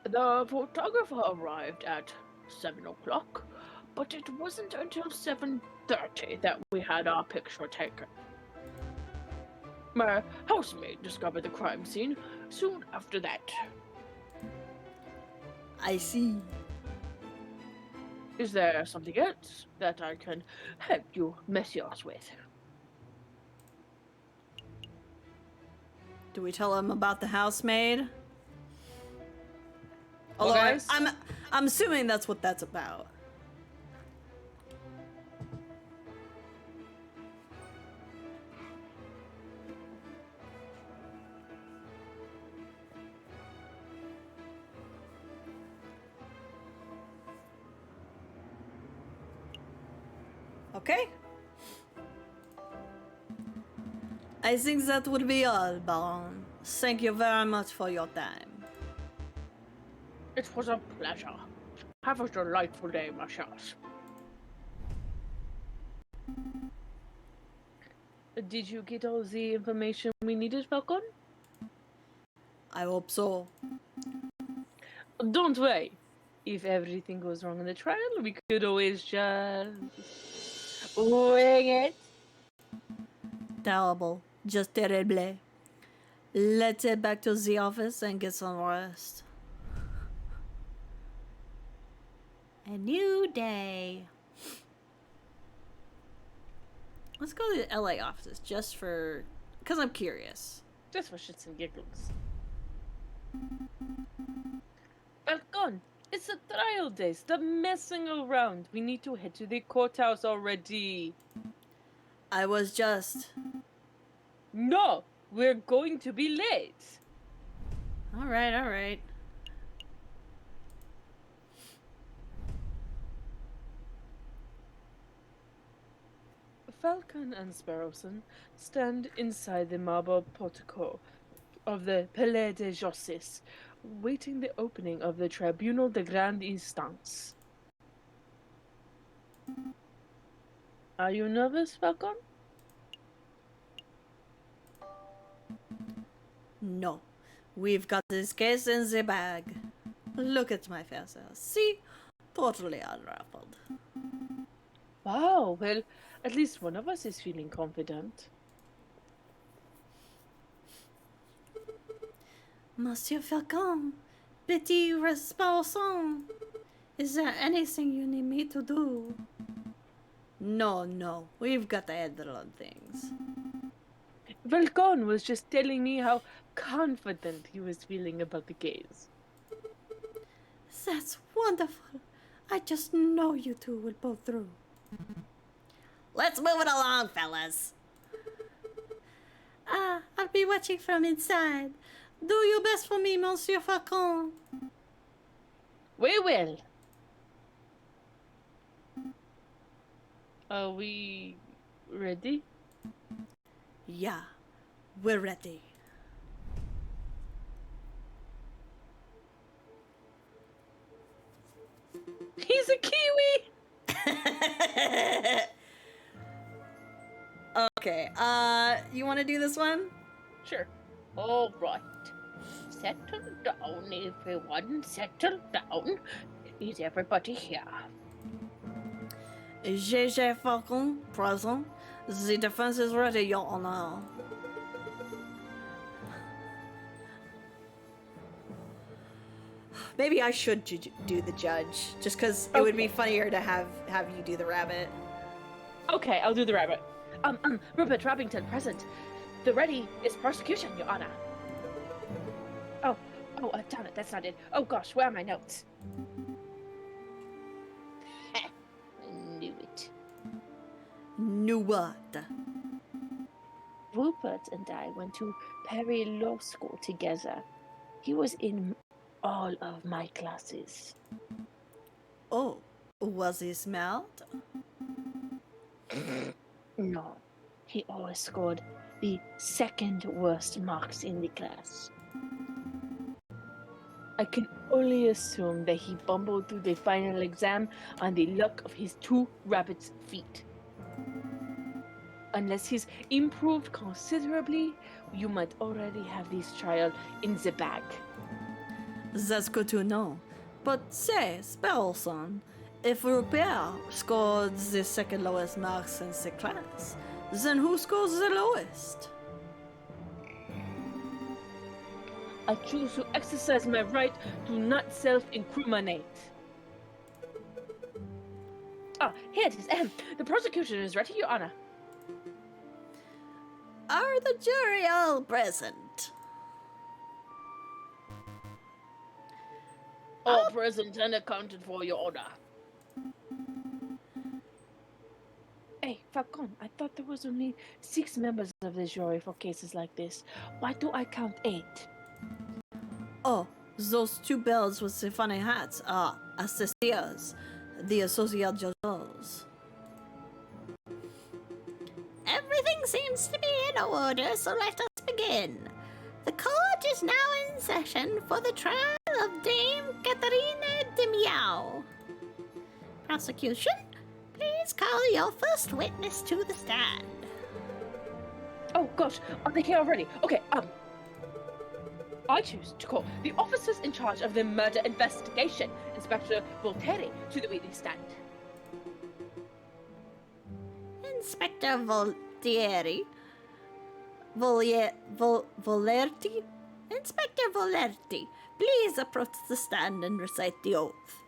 The photographer arrived at 7 o'clock, but it wasn't until 7:30 that we had our picture taken. My housemaid discovered the crime scene soon after that. I see. Is there something else that I can help you, messieurs, with? Do we tell him about the housemaid? Although guys. I'm assuming that's what that's about. Okay. I think that would be all, Baron. Thank you very much for your time. It was a pleasure. Have a delightful day, messieurs. Did you get all the information we needed, Falcon? I hope so. Don't worry. If everything goes wrong in the trial, we could always just wing it. Terrible. Just terrible. Let's head back to the office and get some rest. A new day. Let's go to the LA office just for... because I'm curious. Just for shits and giggles. Falcon, it's a trial day. Stop messing around. We need to head to the courthouse already. I was just... No, we're going to be late. Alright. Falcon and Sparrowson stand inside the marble portico of the Palais de Justice, waiting the opening of the Tribunal de Grande Instance. Are you nervous, Falcon? No. We've got this case in the bag. Look at my face. See? Totally unruffled. Wow, well, at least one of us is feeling confident. Monsieur Falcon, petit responson. Is there anything you need me to do? No. We've got to handle on things. Falcon was just telling me how confident he was feeling about the case. That's wonderful. I just know you two will pull through. Let's move it along, fellas. I'll be watching from inside. Do your best for me, Monsieur Falcon. We will. Are we ready? Yeah, we're ready. He's a Kiwi! Okay, you want to do this one? Sure. All right. Settle down, everyone. Settle down. Is everybody here? GG Falcon, present. The defense is ready, Your Honor. Maybe I should do the judge, just because it would be funnier to have you do the rabbit. Okay, I'll do the rabbit. Rupert Robbington, present. The ready is prosecution, Your Honor. Damn it, that's not it. Oh gosh, where are my notes? I knew it. Knew what? Rupert and I went to Perry Law School together. He was in all of my classes. Oh, was he smart? No, he always scored the second worst marks in the class. I can only assume that he bumbled through the final exam on the luck of his 2 rabbits' feet. Unless he's improved considerably, you might already have this child in the bag. That's good to know. But say, Spellson, if Rupert scored the second lowest marks in the class, then who scores the lowest? I choose to exercise my right to not self-incriminate. Here it is. The prosecution is ready, Your Honor. Are the jury all present? All present and accounted for, Your Honor. Hey, Falcon, I thought there was only 6 members of the jury for cases like this. Why do I count 8? Oh, those 2 bells with the funny hats are assessors, the associate judges. Everything seems to be in order, so let us begin. The court is now in session for the trial of Dame Katharina de Meow. Prosecution, please call your first witness to the stand. Oh gosh, are they here already? Okay, I choose to call the officers in charge of the murder investigation, Inspector Voltaire, to the witness stand. Inspector Voltaire? Volerti? Inspector Volerti, please approach the stand and recite the oath.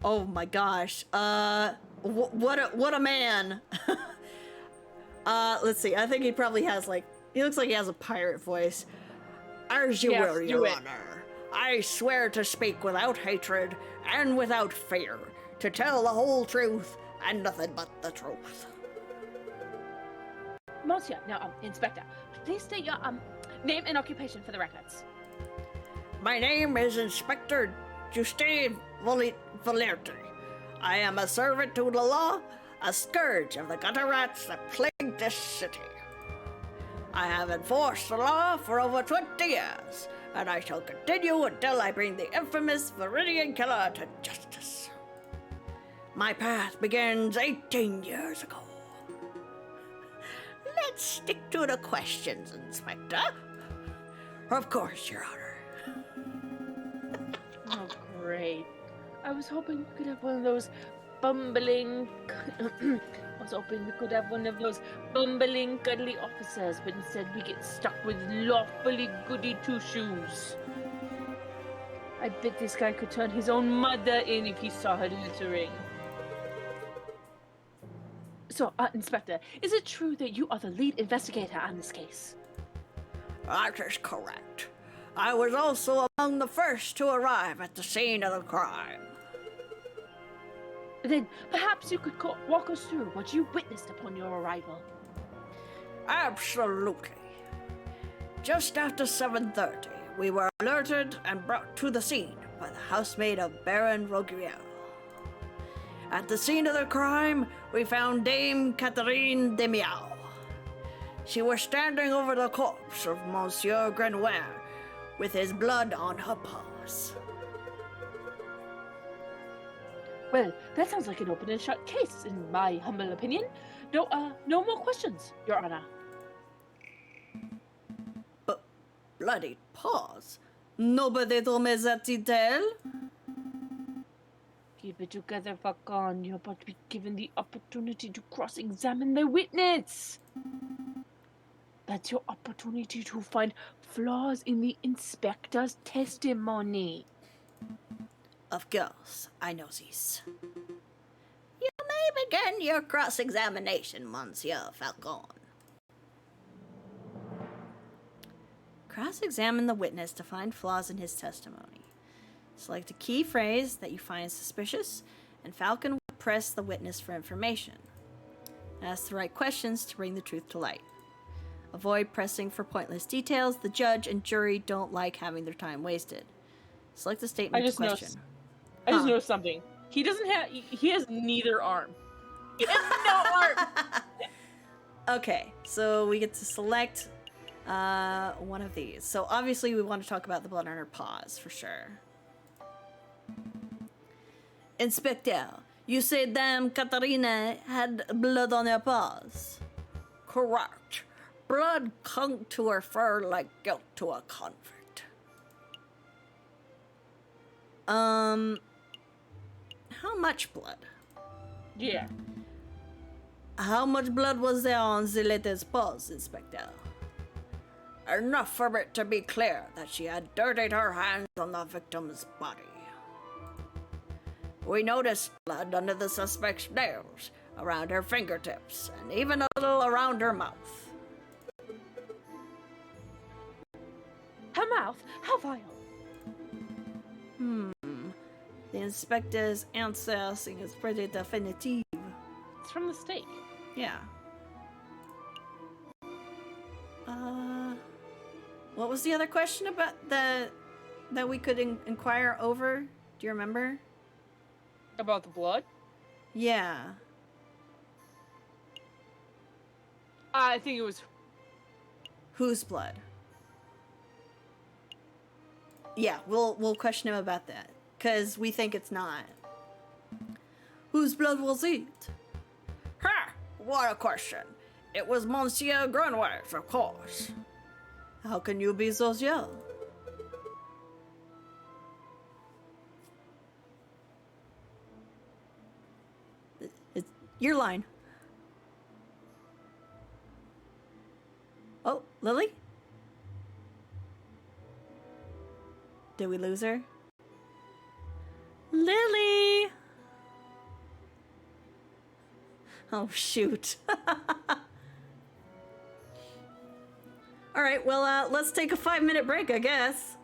Oh my gosh. What a man. Let's see. I think he probably has he looks like he has a pirate voice. As you will, Your Honor. I swear to speak without hatred and without fear, to tell the whole truth and nothing but the truth. Monsieur, now, Inspector, please state your name and occupation for the records. My name is Inspector Justin Valerti. I am a servant to the law, a scourge of the gutter rats that plague this city. I have enforced the law for over 20 years, and I shall continue until I bring the infamous Viridian killer to justice. My path begins 18 years ago. Let's stick to the questions, Inspector. Of course, Your Honor. Oh, great. I was hoping we could have one of those bumbling... cuddly officers, but instead we get stuck with lawfully goody two-shoes. I bet this guy could turn his own mother in if he saw her littering. So, Inspector, is it true that you are the lead investigator on this case? That is correct. I was also among the first to arrive at the scene of the crime. Then perhaps you could walk us through what you witnessed upon your arrival. Absolutely. Just after 7:30, we were alerted and brought to the scene by the housemaid of Baron Roguiel. At the scene of the crime, we found Dame Catherine de Meow. She was standing over the corpse of Monsieur Grenoir, with his blood on her paws. Well, that sounds like an open and shut case, in my humble opinion. No more questions, Your Honor. But bloody paws. Nobody told me that detail. Keep it together, Falcon. You're about to be given the opportunity to cross-examine the witness. That's your opportunity to find flaws in the inspector's testimony. Of course, I know this. You may begin your cross-examination, Monsieur Falcon. Cross-examine the witness to find flaws in his testimony. Select a key phrase that you find suspicious, and Falcon will press the witness for information. Ask the right questions to bring the truth to light. Avoid pressing for pointless details. The judge and jury don't like having their time wasted. Select the statement to question. I just noticed something. He doesn't have. He has neither arm. He has no arm. Okay, so we get to select one of these. So obviously we want to talk about the blood on her paws for sure. Inspector, you said Dame Katarina had blood on her paws. Correct. Blood clung to her fur like guilt to a convict. How much blood? Yeah. How much blood was there on the lady's paws, Inspector? Enough for it to be clear that she had dirtied her hands on the victim's body. We noticed blood under the suspect's nails, around her fingertips, and even a little around her mouth. Her mouth? How vile. The inspector's answer seems pretty definitive. It's from the steak. Yeah. What was the other question about that we could inquire over? Do you remember? About the blood? Yeah. I think it was. Whose blood? Yeah, we'll question him about that, because we think it's not. Whose blood was it? Ha! What a question. It was Monsieur Grunway's, of course. How can you be so sure? It's your line. Oh, Lily? Did we lose her? Lily! Oh, shoot. All right, well, let's take a 5-minute break, I guess.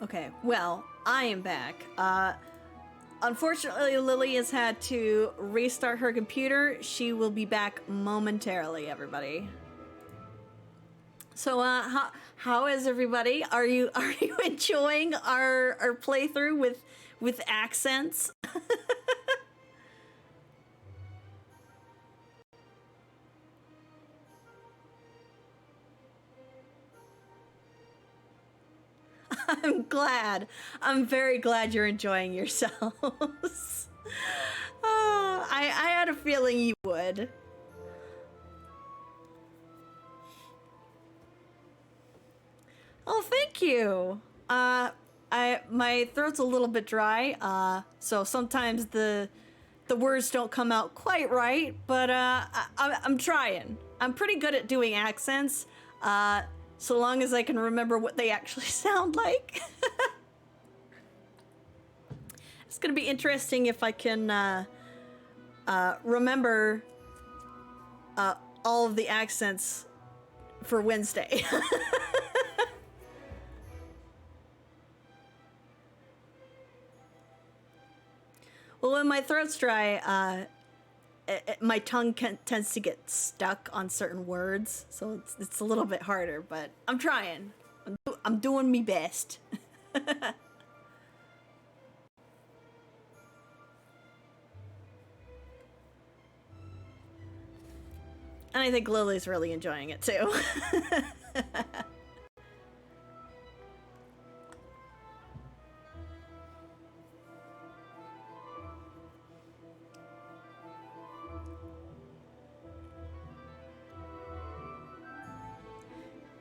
Okay, well, I am back. Unfortunately, Lily has had to restart her computer. She will be back momentarily, everybody. So, how is everybody? Are you enjoying our playthrough with accents? I'm glad. I'm very glad you're enjoying yourselves. I had a feeling you would. Oh, thank you. My throat's a little bit dry, so sometimes the words don't come out quite right, but I'm trying. I'm pretty good at doing accents, so long as I can remember what they actually sound like. It's gonna be interesting if I can remember all of the accents for Wednesday. Well, when my throat's dry, my tongue tends to get stuck on certain words, so it's a little bit harder, but I'm trying. I'm doing my best. And I think Lily's really enjoying it too.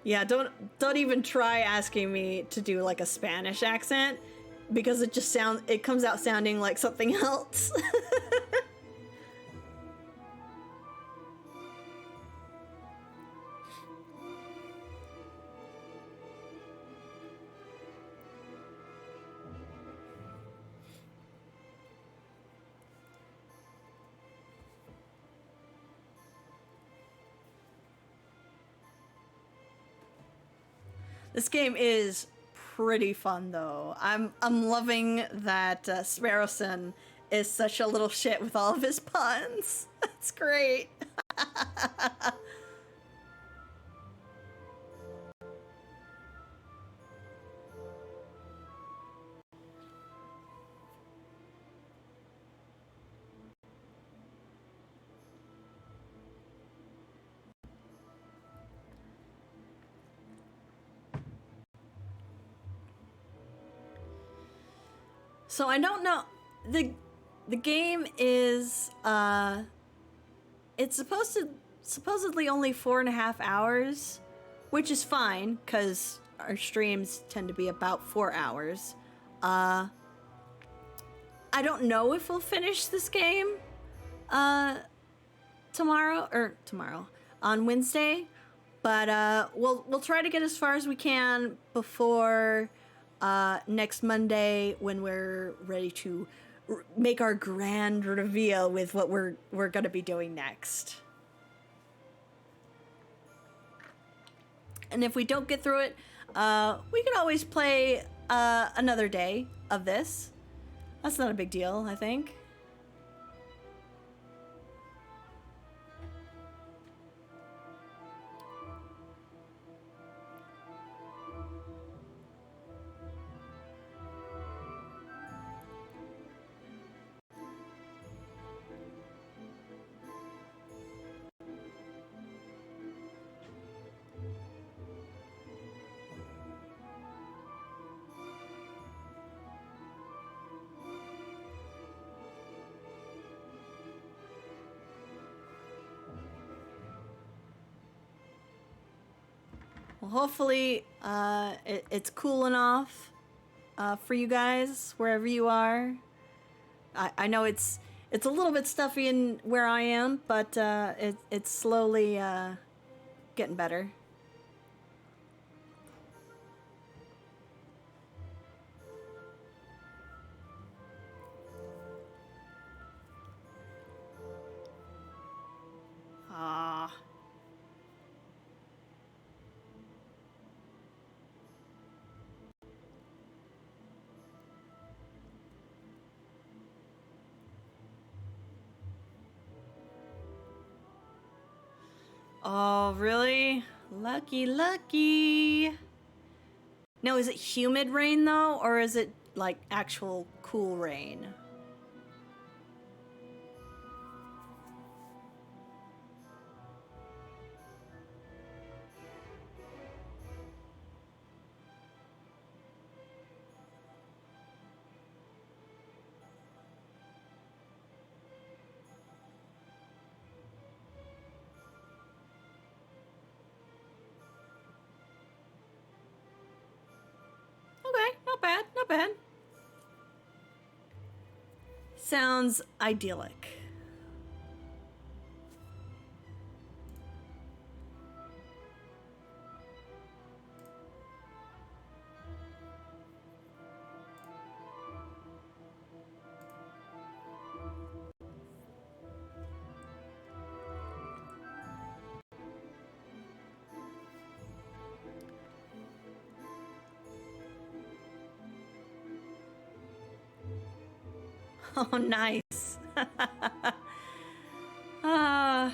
Yeah, don't even try asking me to do like a Spanish accent because it comes out sounding like something else. This game is pretty fun though. I'm loving that Sparrowson is such a little shit with all of his puns. That's great. So I don't know, the game is it's supposedly only 4.5 hours, which is fine because our streams tend to be about 4 hours. I don't know if we'll finish this game tomorrow on Wednesday, but we'll try to get as far as we can before next Monday when we're ready to make our grand reveal with what we're gonna be doing next. And if we don't get through it, we can always play another day of this. That's not a big deal, I think. Well, hopefully, it's cooling off for you guys wherever you are. I know it's a little bit stuffy in where I am, but it's slowly getting better. Ah. Oh, really? Lucky, lucky. No, is it humid rain though, or is it like actual cool rain? Okay, not bad, not bad. Sounds idyllic. Oh, nice. Ah.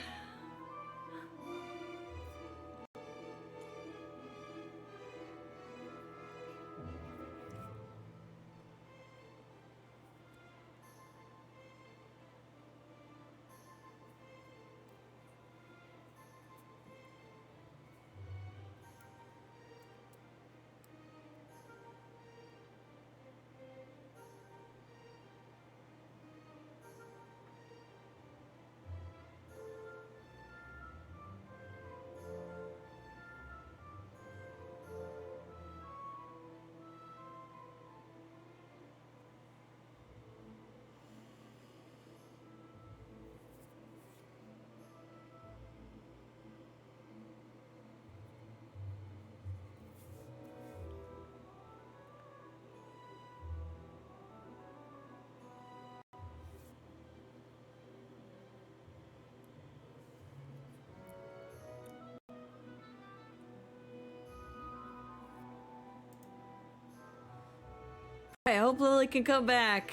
I hope Lily can come back.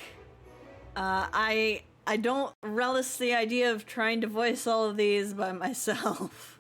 I don't relish the idea of trying to voice all of these by myself.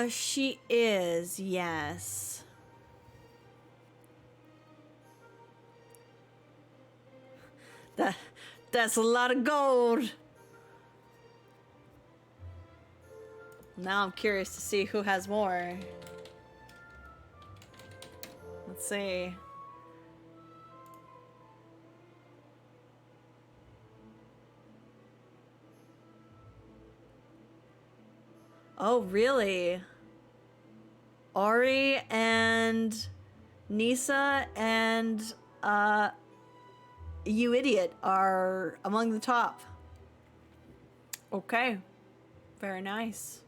She is, yes. That that's a lot of gold. Now I'm curious to see who has more. Let's see. Oh, really? Ari and Nisa and you idiot are among the top. Okay. Very nice.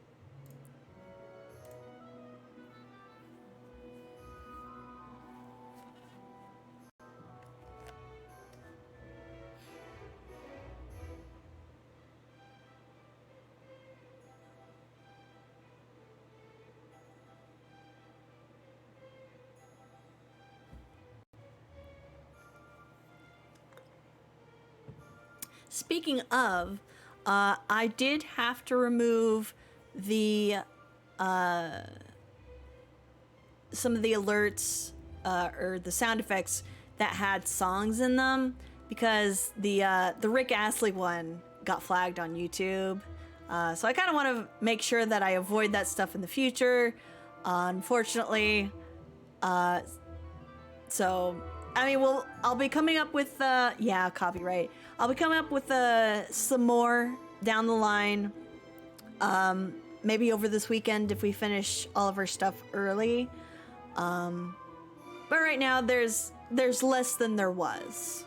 Speaking of, I did have to remove the some of the alerts or the sound effects that had songs in them because the Rick Astley one got flagged on YouTube. So I kind of want to make sure that I avoid that stuff in the future. Unfortunately, so I mean, I'll be coming up with yeah, copyright. I'll be coming up with some more down the line. Maybe over this weekend if we finish all of our stuff early. But right now there's less than there was.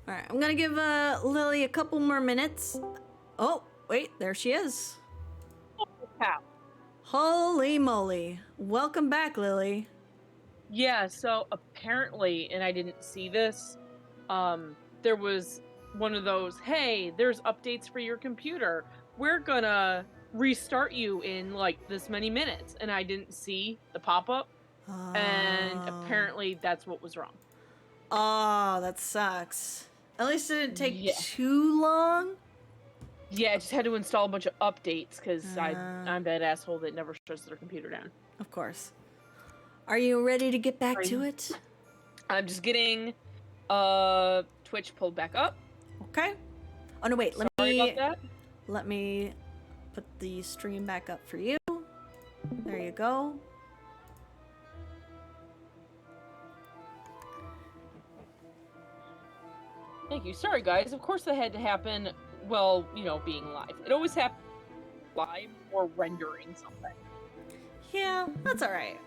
All right, I'm gonna give Lily a couple more minutes. Oh, wait, there she is. Cow. Holy moly. Welcome back, Lily. Yeah, so apparently, and I didn't see this, there was one of those, hey, there's updates for your computer. We're gonna restart you in like this many minutes. And I didn't see the pop-up. And apparently that's what was wrong. Oh, that sucks. At least it didn't take too long. Yeah, I just had to install a bunch of updates because I'm that asshole that never shuts their computer down. Of course. Are you ready to get back to it? I'm just getting Twitch pulled back up. Okay. Oh no, wait. Sorry about that. Let me put the stream back up for you. There you go. Thank you. Sorry, guys. Of course that had to happen, well, you know, being live. It always happens live or rendering something. Yeah, that's alright.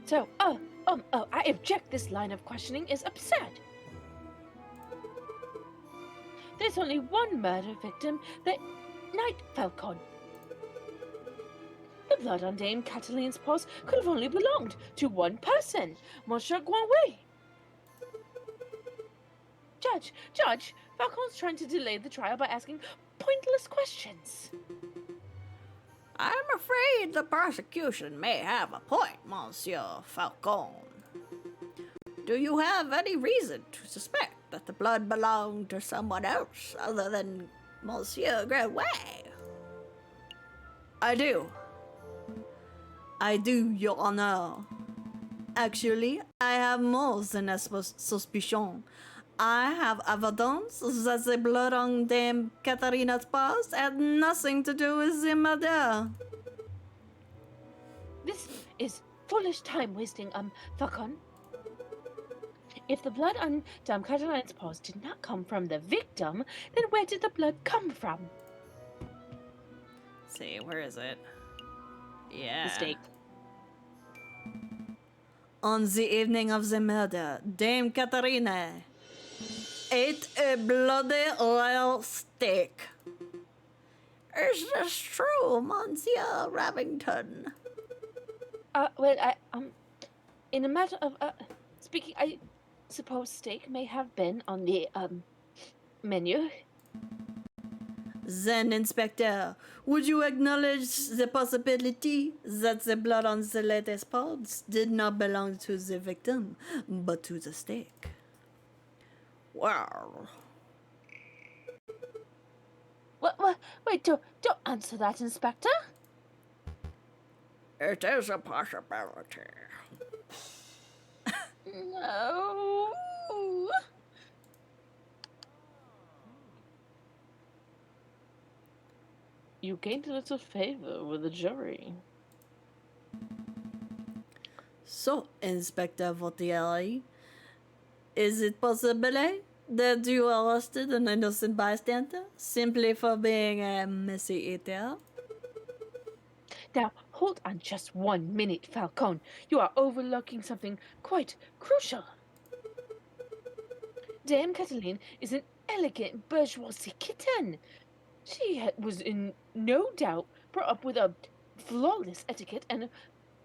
So, I object. This line of questioning is absurd. There's only one murder victim, the Night Falcon. The blood on Dame Cataline's paws could have only belonged to one person, Monsieur Guanwei. Judge, Falcon's trying to delay the trial by asking pointless questions. I'm afraid the prosecution may have a point, Monsieur Falcon. Do you have any reason to suspect that the blood belonged to someone else other than Monsieur Guanwei? I do, Your Honor. Actually, I have more than a suspicion. I have evidence that the blood on Dame Catarina's paws had nothing to do with the murder. This is foolish time wasting, Falcon. If the blood on Dame Cataline's paws did not come from the victim, then where did the blood come from? Let's see, where is it? Yeah. Mistake. On the evening of the murder, Dame Catarina ate a bloody royal steak. Is this true, Monsieur Remington? In a matter of, speaking, I suppose steak may have been on the, menu. Then, Inspector, would you acknowledge the possibility that the blood on the lady's paws did not belong to the victim, but to the steak? Well... Wait, don't answer that, Inspector. It is a possibility. No. You gained a little favor with the jury. So, Inspector Vautieri, is it possible that you arrested an innocent bystander simply for being a messy eater? Now, hold on just 1 minute, Falcon. You are overlooking something quite crucial. Dame Cataline is an elegant bourgeoisie kitten. She was in no doubt brought up with a flawless etiquette and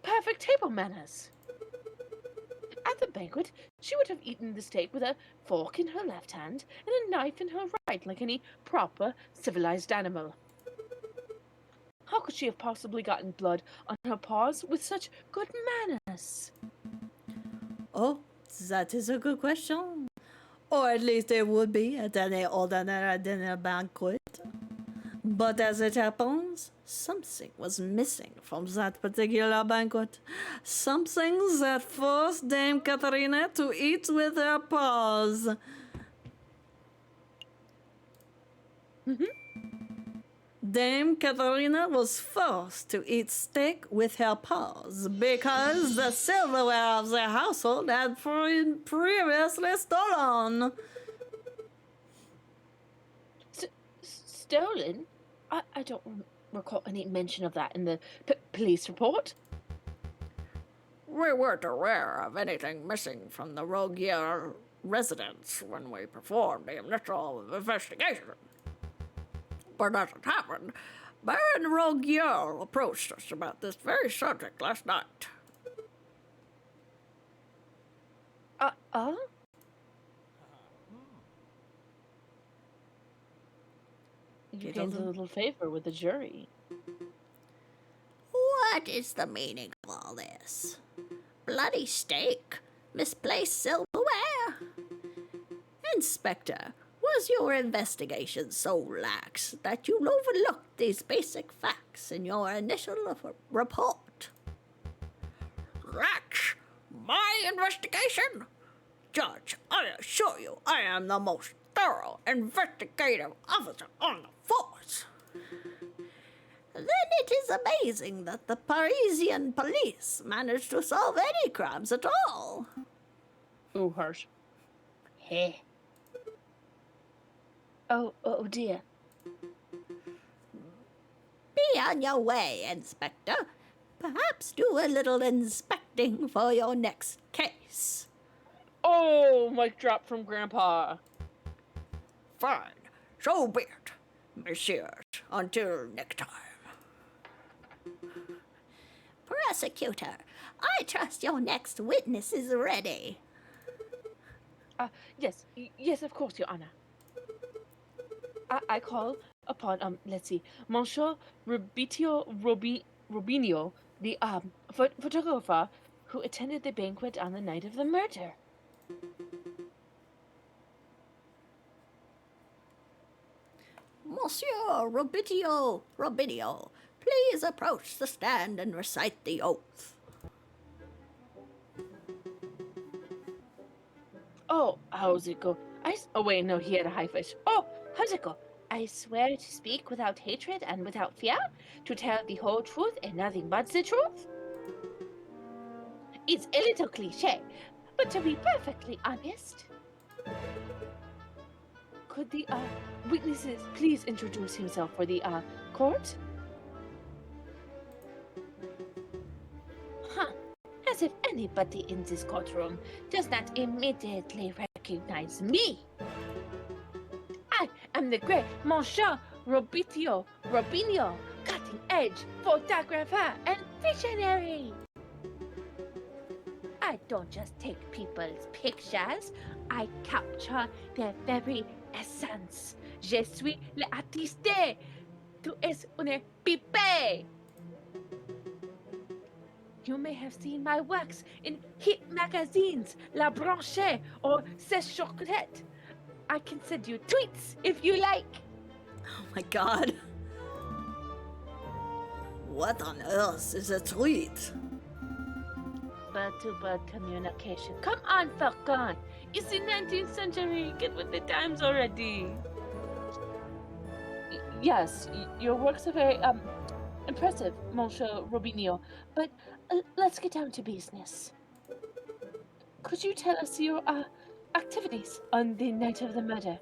perfect table manners. At the banquet, she would have eaten the steak with a fork in her left hand and a knife in her right, like any proper civilized animal. How could she have possibly gotten blood on her paws with such good manners? Oh, that is a good question. Or at least it would be at any ordinary dinner banquet. But as it happens, something was missing from that particular banquet. Something that forced Dame Katharina to eat with her paws. Dame Katharina was forced to eat steak with her paws because the silverware of the household had previously stolen. Stolen? I don't recall any mention of that in the police report. We weren't aware of anything missing from the Rogier residence when we performed the initial investigation. But as it happened, Baron Rogier approached us about this very subject last night. You gained a little favor with the jury. What is the meaning of all this? Bloody steak? Misplaced silverware? Inspector, was your investigation so lax that you overlooked these basic facts in your initial report? Lax? My investigation? Judge, I assure you I am the most thorough investigative officer on the force. Then it is amazing that the Parisian police managed to solve any crimes at all. Ooh, harsh. Hey. Oh dear. Be on your way, Inspector. Perhaps do a little inspecting for your next case. Oh, mic drop from Grandpa. Fine. So be it, messieurs, until next time. Prosecutor, I trust your next witness is ready. Yes, of course, Your Honor. I call upon, Monsieur Robinio, the, photographer who attended the banquet on the night of the murder. Monsieur Robinio, please approach the stand and recite the oath. Oh, how's it go? Oh, wait, no, he had a high fish. Oh, how's it go? I swear to speak without hatred and without fear, to tell the whole truth and nothing but the truth. It's a little cliche, but to be perfectly honest, could the witnesses please introduce himself for the court? As if anybody in this courtroom does not immediately recognize me. I am the great Monsieur Robinio, cutting-edge photographer and visionary. I don't just take people's pictures, I capture their very essence. Je suis l'artiste. Tu es une pipe. You may have seen my works in hit magazines, La Branche or C'est Chocolate. I can send you tweets if you like. Oh my god. What on earth is a tweet? Bird-to-bird communication. Come on, Falcon. It's the 19th century. Get with the times already. Yes, your works are very impressive, Monsieur Robinio. But let's get down to business. Could you tell us your activities on the night of the murder?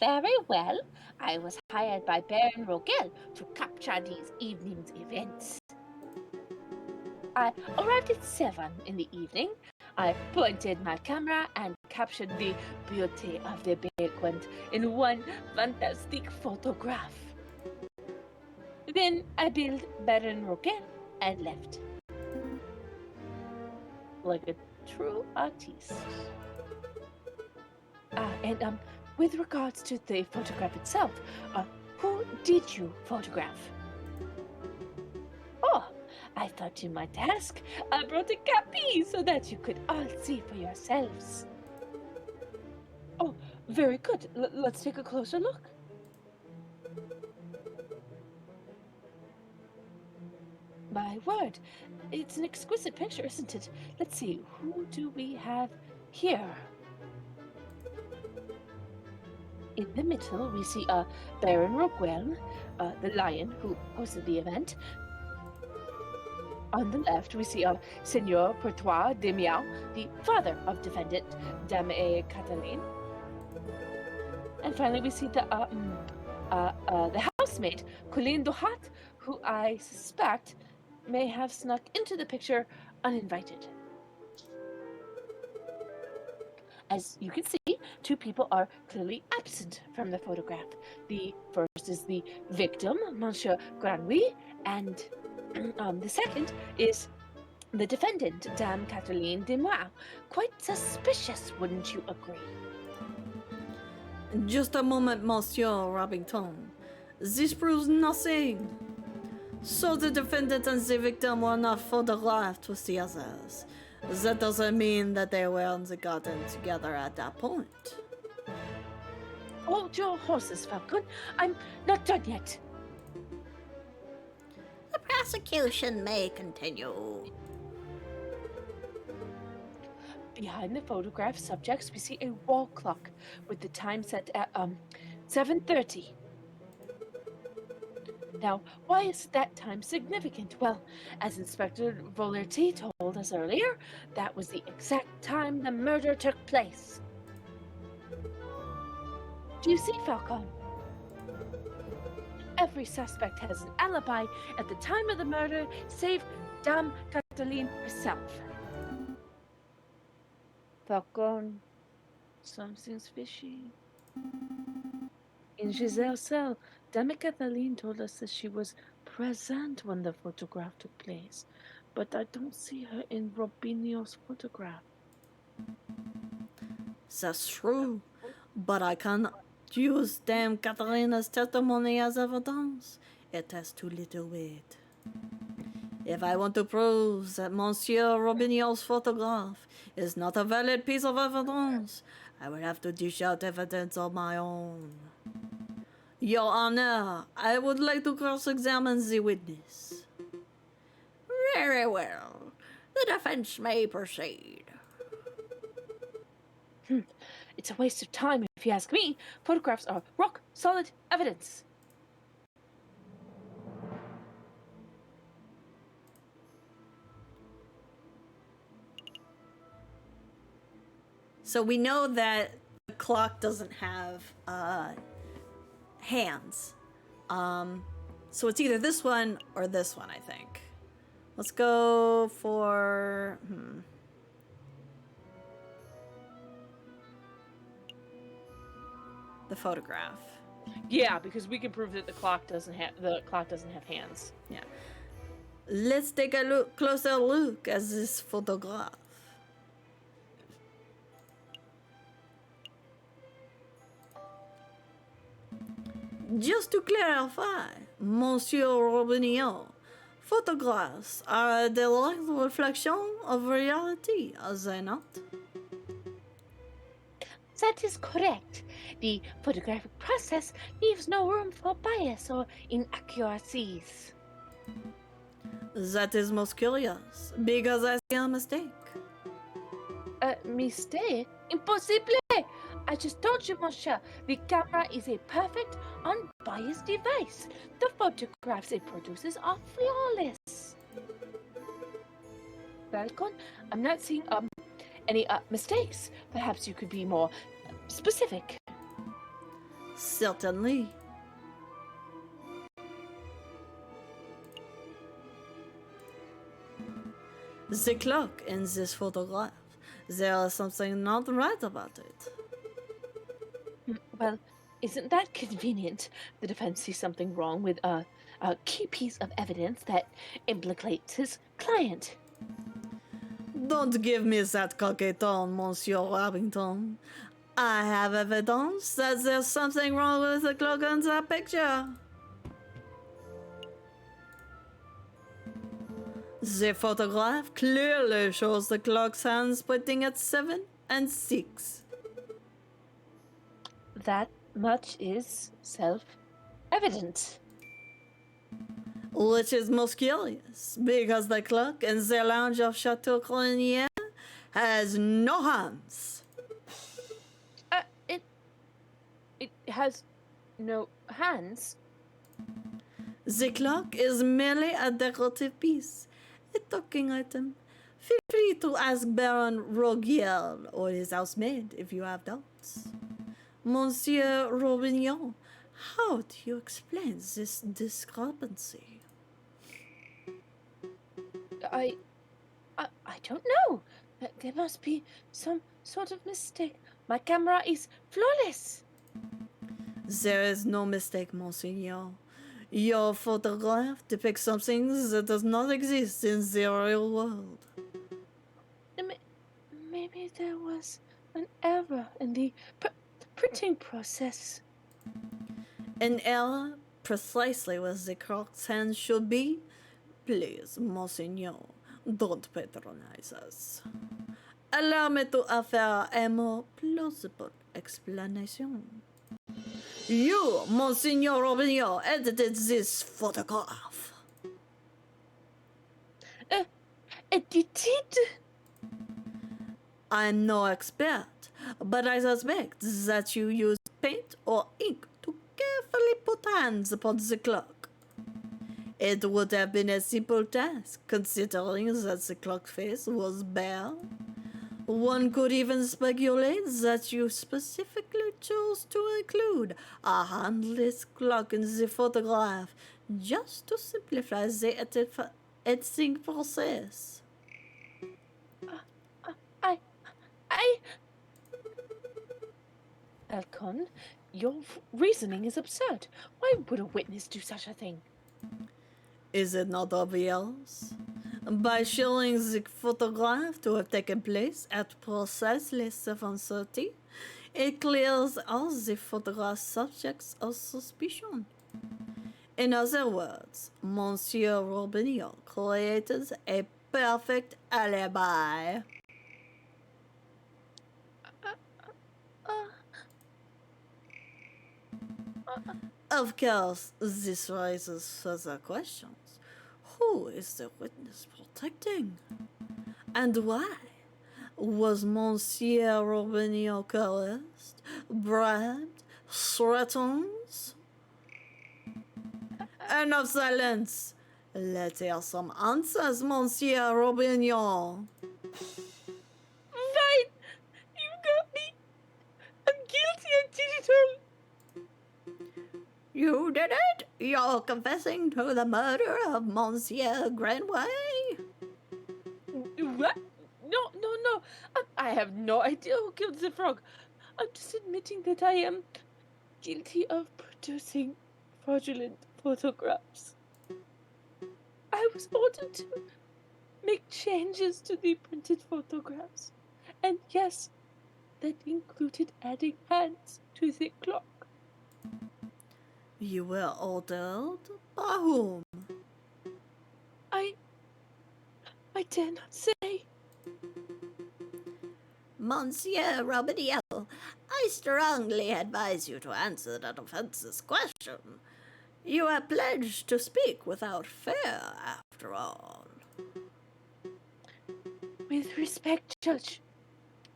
Very well. I was hired by Baron Rogel to capture these evening's events. I arrived at 7 in the evening. I pointed my camera and captured the beauty of the Bacon in one fantastic photograph. Then I built Baron Roquet and left. Like a true artist. And with regards to the photograph itself, who did you photograph? Oh, I thought you might ask. I brought a copy so that you could all see for yourselves. Oh, very good. Let's take a closer look. My word, it's an exquisite picture, isn't it? Let's see, who do we have here? In the middle, we see Baron Roquel, the lion who hosted the event. On the left, we see Seigneur Pertois de Miao, the father of defendant Dame Cataline. And finally, we see the housemaid, Colleen Dohat, who I suspect may have snuck into the picture uninvited. As you can see, two people are clearly absent from the photograph. The first is the victim, Monsieur Granouille, and the second is the defendant, Dame Catherine Desmois. Quite suspicious, wouldn't you agree? Just a moment, Monsieur Robington. This proves nothing. So the defendant and the victim were not photographed with the others. That doesn't mean that they were in the garden together at that point. Hold your horses, Falcon. I'm not done yet. The prosecution may continue. Behind the photograph subjects, we see a wall clock with the time set at 7:30. Now, why is that time significant? Well, as Inspector Volerty told us earlier, that was the exact time the murder took place. Do you see, Falcon? Every suspect has an alibi at the time of the murder, save Dame Cataline herself. Falcon, something's fishy. In Giselle's cell, Dame Cataline told us that she was present when the photograph took place, but I don't see her in Robinho's photograph. That's true, but I cannot use Dame Catarina's testimony as evidence. It has too little weight. If I want to prove that Monsieur Robinho's photograph is not a valid piece of evidence, I will have to dish out evidence of my own. Your Honor, I would like to cross-examine the witness. Very well. The defense may proceed. It's a waste of time, if you ask me. Photographs are rock-solid evidence. So we know that the clock doesn't have hands. So it's either this one or this one, I think. Let's go for... the photograph. Yeah, because we can prove that the clock doesn't have hands. Yeah. Let's take a closer look at this photograph. Just to clarify, Monsieur Robinho, photographs are a direct reflection of reality, are they not? That is correct. The photographic process leaves no room for bias or inaccuracies. That is most curious, because I see a mistake. Mistake? Impossible! I just told you, monsieur, the camera is a perfect, unbiased device. The photographs it produces are flawless. Falcon, I'm not seeing any mistakes. Perhaps you could be more specific. Certainly. The clock in this photograph There is something not right about it. Well, isn't that convenient? The defense sees something wrong with a key piece of evidence that implicates his client. Don't give me that cocky tone, Monsieur Robington. I have evidence that there's something wrong with the clock in that picture. The photograph clearly shows the clock's hands pointing at 7 and 6. That much is self-evident. Which is most curious, because the clock in the lounge of Chateau Cronier has no hands. It has no hands. The clock is merely a decorative piece, a talking item. Feel free to ask Baron Rogier or his housemaid if you have doubts. Monsieur Robignon, how do you explain this discrepancy? I don't know. There must be some sort of mistake. My camera is flawless. There is no mistake, Monseigneur. Your photograph depicts something that does not exist in the real world. Maybe there was an error in the printing process. An error precisely where the clock's hand should be? Please, Monseigneur, don't patronize us. Allow me to offer a more plausible explanation. You, Monseigneur Robillard, edited this photograph. Edited? I'm no expert, but I suspect that you used paint or ink to carefully put hands upon the clock. It would have been a simple task, considering that the clock face was bare. One could even speculate that you specifically chose to include a handless clock in the photograph just to simplify the editing process. Alcon, your reasoning is absurd. Why would a witness do such a thing? Is it not obvious? By showing the photograph to have taken place at precisely 7:30, it clears all the photograph subjects of suspicion. In other words, Monsieur Robinio created a perfect alibi. Of course, this raises further questions. Who is the witness protecting? And why? Was Monsieur Robinio coerced, bribed, threatened? Enough silence! Let's hear some answers, Monsieur Robinio. Fine! You got me! I'm guilty, I did it all! You did it? You're confessing to the murder of Monsieur Granway? What? No. I have no idea who killed the frog. I'm just admitting that I am guilty of producing fraudulent photographs. I was ordered to make changes to the printed photographs. And yes, that included adding hands to the clock. You were ordered? By whom? I dare not say. Monsieur Robinio, I strongly advise you to answer the defense's question. You are pledged to speak without fear, after all. With respect, Judge,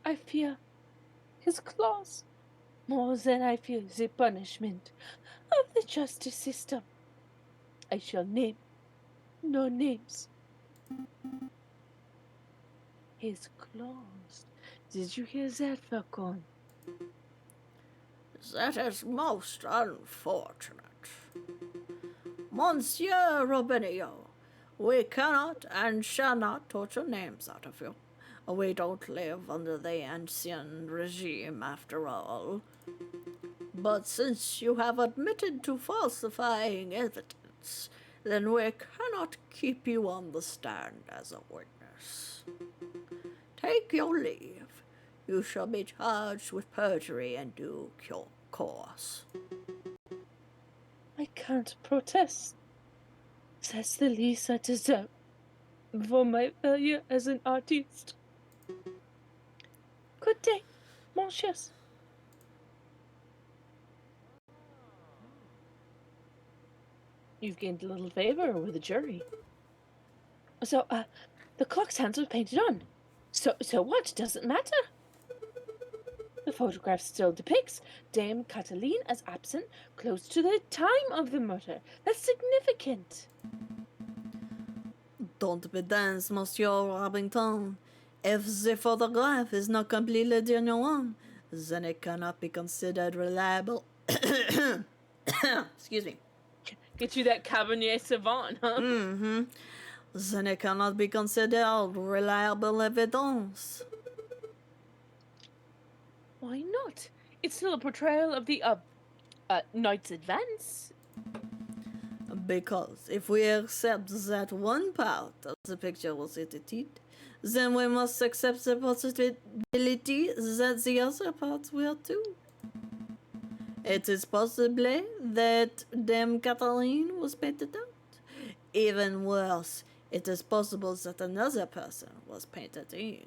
I fear his claws more than I fear the punishment of the justice system. I shall name no names. His claws. Did you hear that, Falcon? That is most unfortunate. Monsieur Robinio, we cannot and shall not torture names out of you. We don't live under the ancient regime after all. But since you have admitted to falsifying evidence, then we cannot keep you on the stand as a witness. Take your leave. You shall be charged with perjury and due course. I can't protest. That's the least I deserve for my failure as an artist. Good day, Monsieurs. You've gained a little favor with the jury. So, the clock's hands were painted on. So what? Doesn't matter. The photograph still depicts Dame Cataline as absent close to the time of the murder. That's significant. Don't be dense, Monsieur Robington. If the photograph is not completely genuine, then it cannot be considered reliable. Excuse me. Get you that Cabernet Sauvignon, huh? Then it cannot be considered reliable evidence. Why not? It's still a portrayal of the, Knight's advance. Because if we accept that one part of the picture was edited, then we must accept the possibility that the other parts were too. It is possible that Dame Catherine was painted out. Even worse, it is possible that another person was painted in.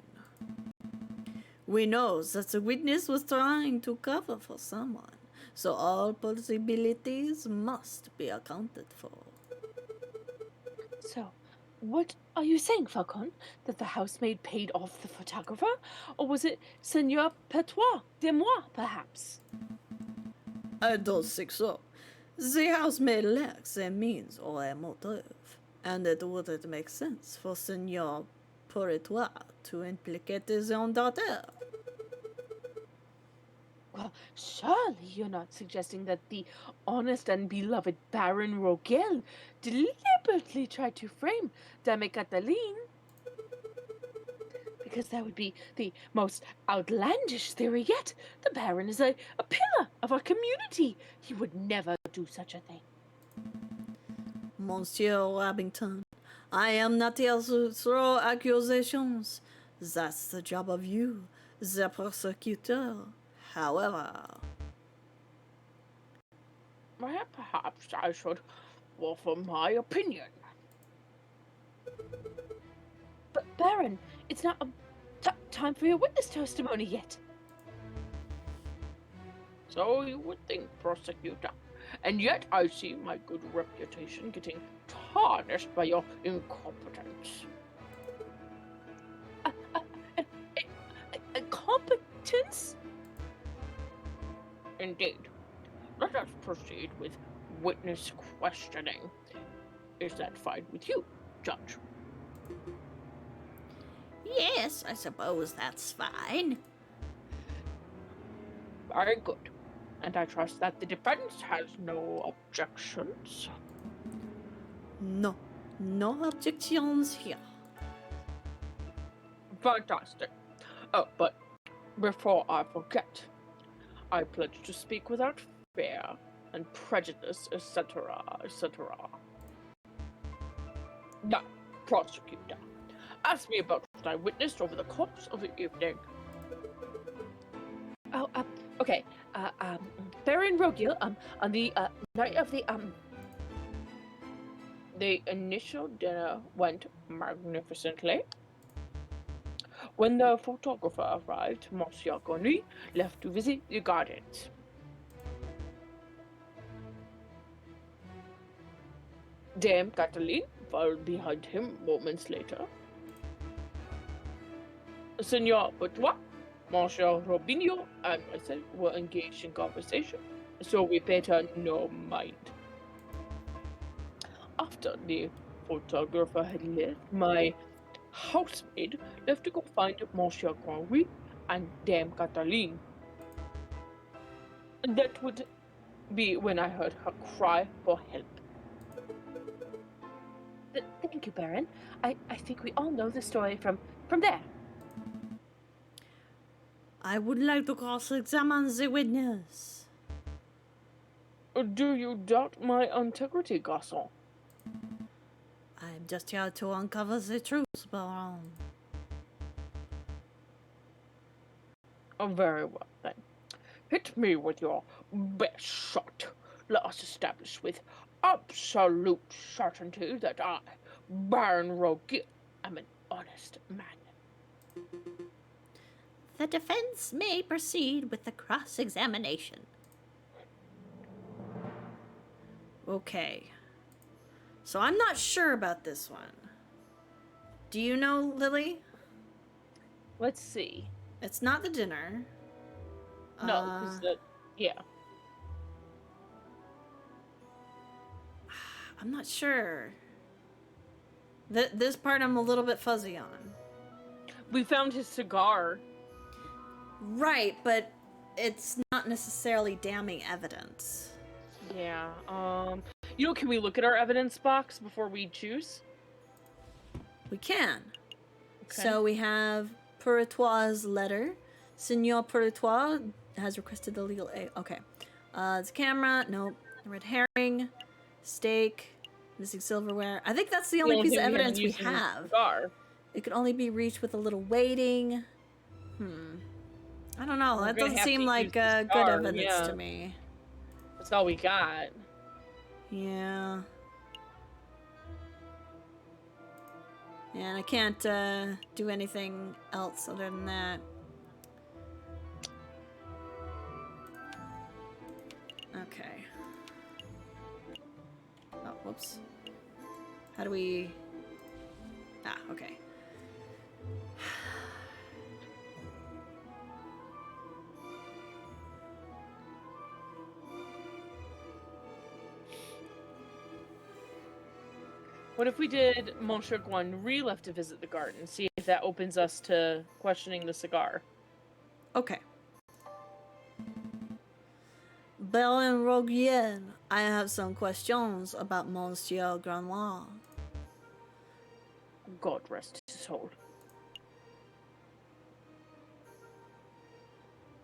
We know that the witness was trying to cover for someone, so all possibilities must be accounted for. So, what are you saying, Falcon? That the housemaid paid off the photographer? Or was it Seigneur Petois de Moi, perhaps? I don't think so. The housemaid lacks a means or a motive, and it wouldn't make sense for Seigneur Petois to implicate his own daughter. Well, surely you're not suggesting that the honest and beloved Baron Rogel deliberately tried to frame Dame Cataline? Because that would be the most outlandish theory yet. The Baron is a pillar of our community. He would never do such a thing. Monsieur Rabington, I am not here to throw accusations. That's the job of you, the prosecutor. However, Perhaps I should offer my opinion. But Baron, it's not time for your witness testimony yet. So you would think, prosecutor. And yet I see my good reputation getting tarnished by your incompetence. Incompetence? Indeed. Let us proceed with witness questioning. Is that fine with you, Judge? yes, I suppose that's fine. Very good. And I trust that the defense has no objections. No objections here. Fantastic. Oh, but before I forget, I pledge to speak without fear and prejudice, etc., etc. Now, prosecutor, ask me about what I witnessed over the course of the evening. Oh, okay. Baron Rogil, on the night of the initial dinner went magnificently. When the photographer arrived, Monsieur Gony left to visit the gardens. Dame Cataline followed behind him moments later. Seigneur Petois, Monsieur Robinho, and myself were engaged in conversation, so we paid her no mind. After the photographer had left, my housemaid left to go find Monsieur Granry and Dame Cataline. And that would be when I heard her cry for help. Thank you, Baron. I think we all know the story from there. I would like to cross-examine the witness. Do you doubt my integrity, garçon? I'm just here to uncover the truth, Baron. Oh, very well, then. Hit me with your best shot. Let us establish with absolute certainty that I, Baron Rogier, am an honest man. The defense may proceed with the cross-examination. Okay. So I'm not sure about this one. Do you know, Lily? Let's see. It's not the dinner. No, because yeah. I'm not sure. This part I'm a little bit fuzzy on. We found his cigar. Right, but it's not necessarily damning evidence. Yeah. Can we look at our evidence box before we choose? We can. Okay. So we have Puritois' letter. Signor Puritois has requested the legal aid. Okay. It's a camera. Nope. Red herring. Steak. Missing silverware. I think that's the only piece of evidence we have. It could only be reached with a little waiting. I don't know. That doesn't seem like good evidence to me. That's all we got. Yeah. Yeah, and I can't do anything else other than that. Okay. Oh, whoops. How do we... Ah, okay. What if we did Monsieur Guanry left to visit the garden? See if that opens us to questioning the cigar. Okay. Baron Rogier, I have some questions about Monsieur Granois. God rest his soul.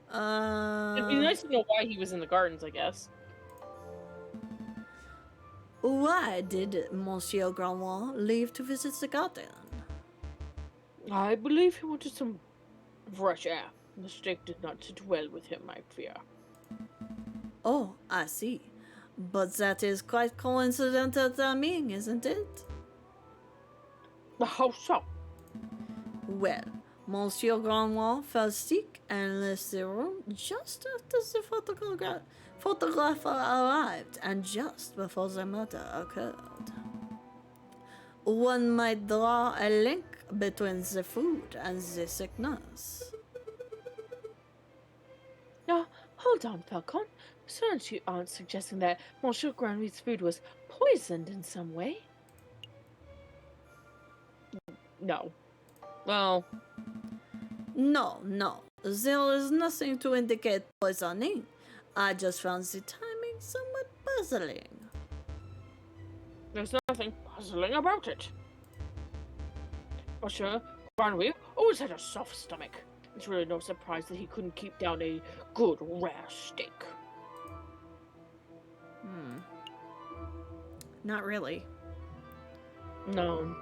It'd be nice to know why he was in the gardens, I guess. Why did Monsieur Granois leave to visit the garden? I believe he wanted some fresh air. The steak did not sit well with him, I fear. Oh, I see. But that is quite coincidental timing, isn't it? How so? Well, Monsieur Granois fell sick and left the room just after the photographer arrived and just before the murder occurred. One might draw a link between the food and the sickness. Now, hold on, Falcon. Certainly you aren't suggesting that Monsieur Granry's food was poisoned in some way? No. Well... No. There is nothing to indicate poisoning. I just found the timing somewhat puzzling. There's nothing puzzling about it. Monsieur Granry always had a soft stomach. It's really no surprise that he couldn't keep down a good, rare steak. Not really. No.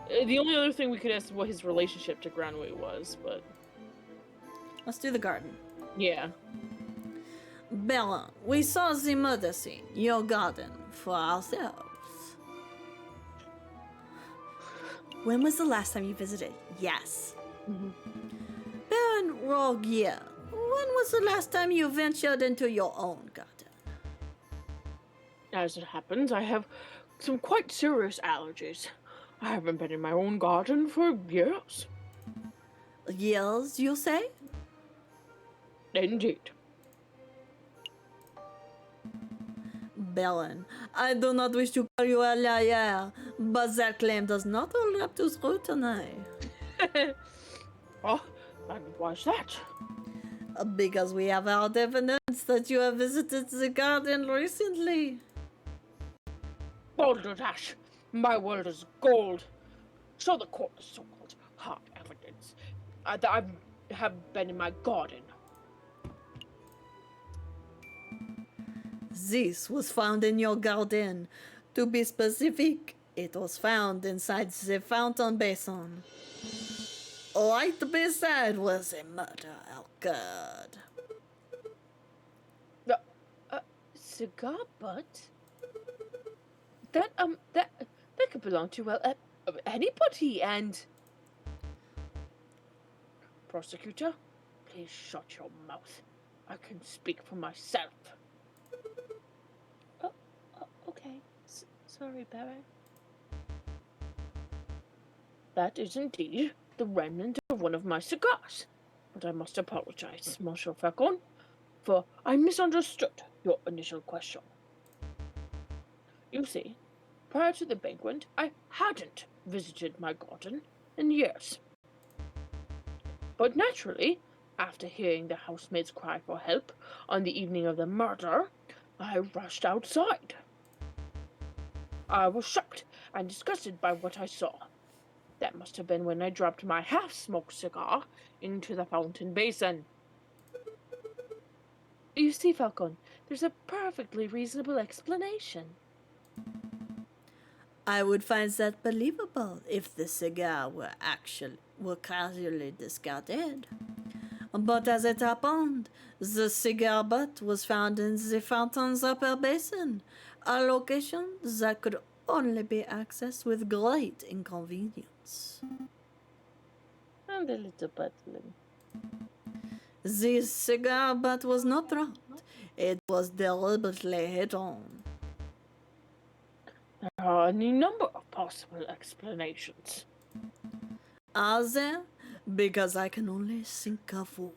The only other thing we could ask is what his relationship to Granwy was, but... Let's do the garden. Yeah. Baron, we saw the murder scene, your garden, for ourselves. When was the last time you visited? Yes. Baron Rogier, when was the last time you ventured into your own garden? As it happens, I have some quite serious allergies. I haven't been in my own garden for years. Years, you say? Indeed. Baron, I do not wish to call you a liar, but that claim does not hold up to scrutiny. Oh, and why's that? Because we have hard evidence that you have visited the garden recently. Balderdash, my word is gold. Show the court the so-called hard evidence. have been in my garden. This was found in your garden. To be specific, it was found inside the fountain basin. Right beside where the murder occurred. Cigar butt? That could belong to, well, anybody, and... Prosecutor, please shut your mouth. I can speak for myself. Oh, okay. Sorry, Baron. That is indeed the remnant of one of my cigars. But I must apologize, Monsieur Falcon, for I misunderstood your initial question. You see, prior to the banquet, I hadn't visited my garden in years. But naturally, after hearing the housemaid's cry for help on the evening of the murder, I rushed outside. I was shocked and disgusted by what I saw. That must have been when I dropped my half-smoked cigar into the fountain basin. You see, Falcon, there's a perfectly reasonable explanation. I would find that believable if the cigar were casually discarded. But as it happened, the cigar butt was found in the fountain's upper basin, a location that could only be accessed with great inconvenience. And a little battling. The cigar butt was not dropped. It was deliberately hit on. There are any number of possible explanations. Are there? Because I can only think of one.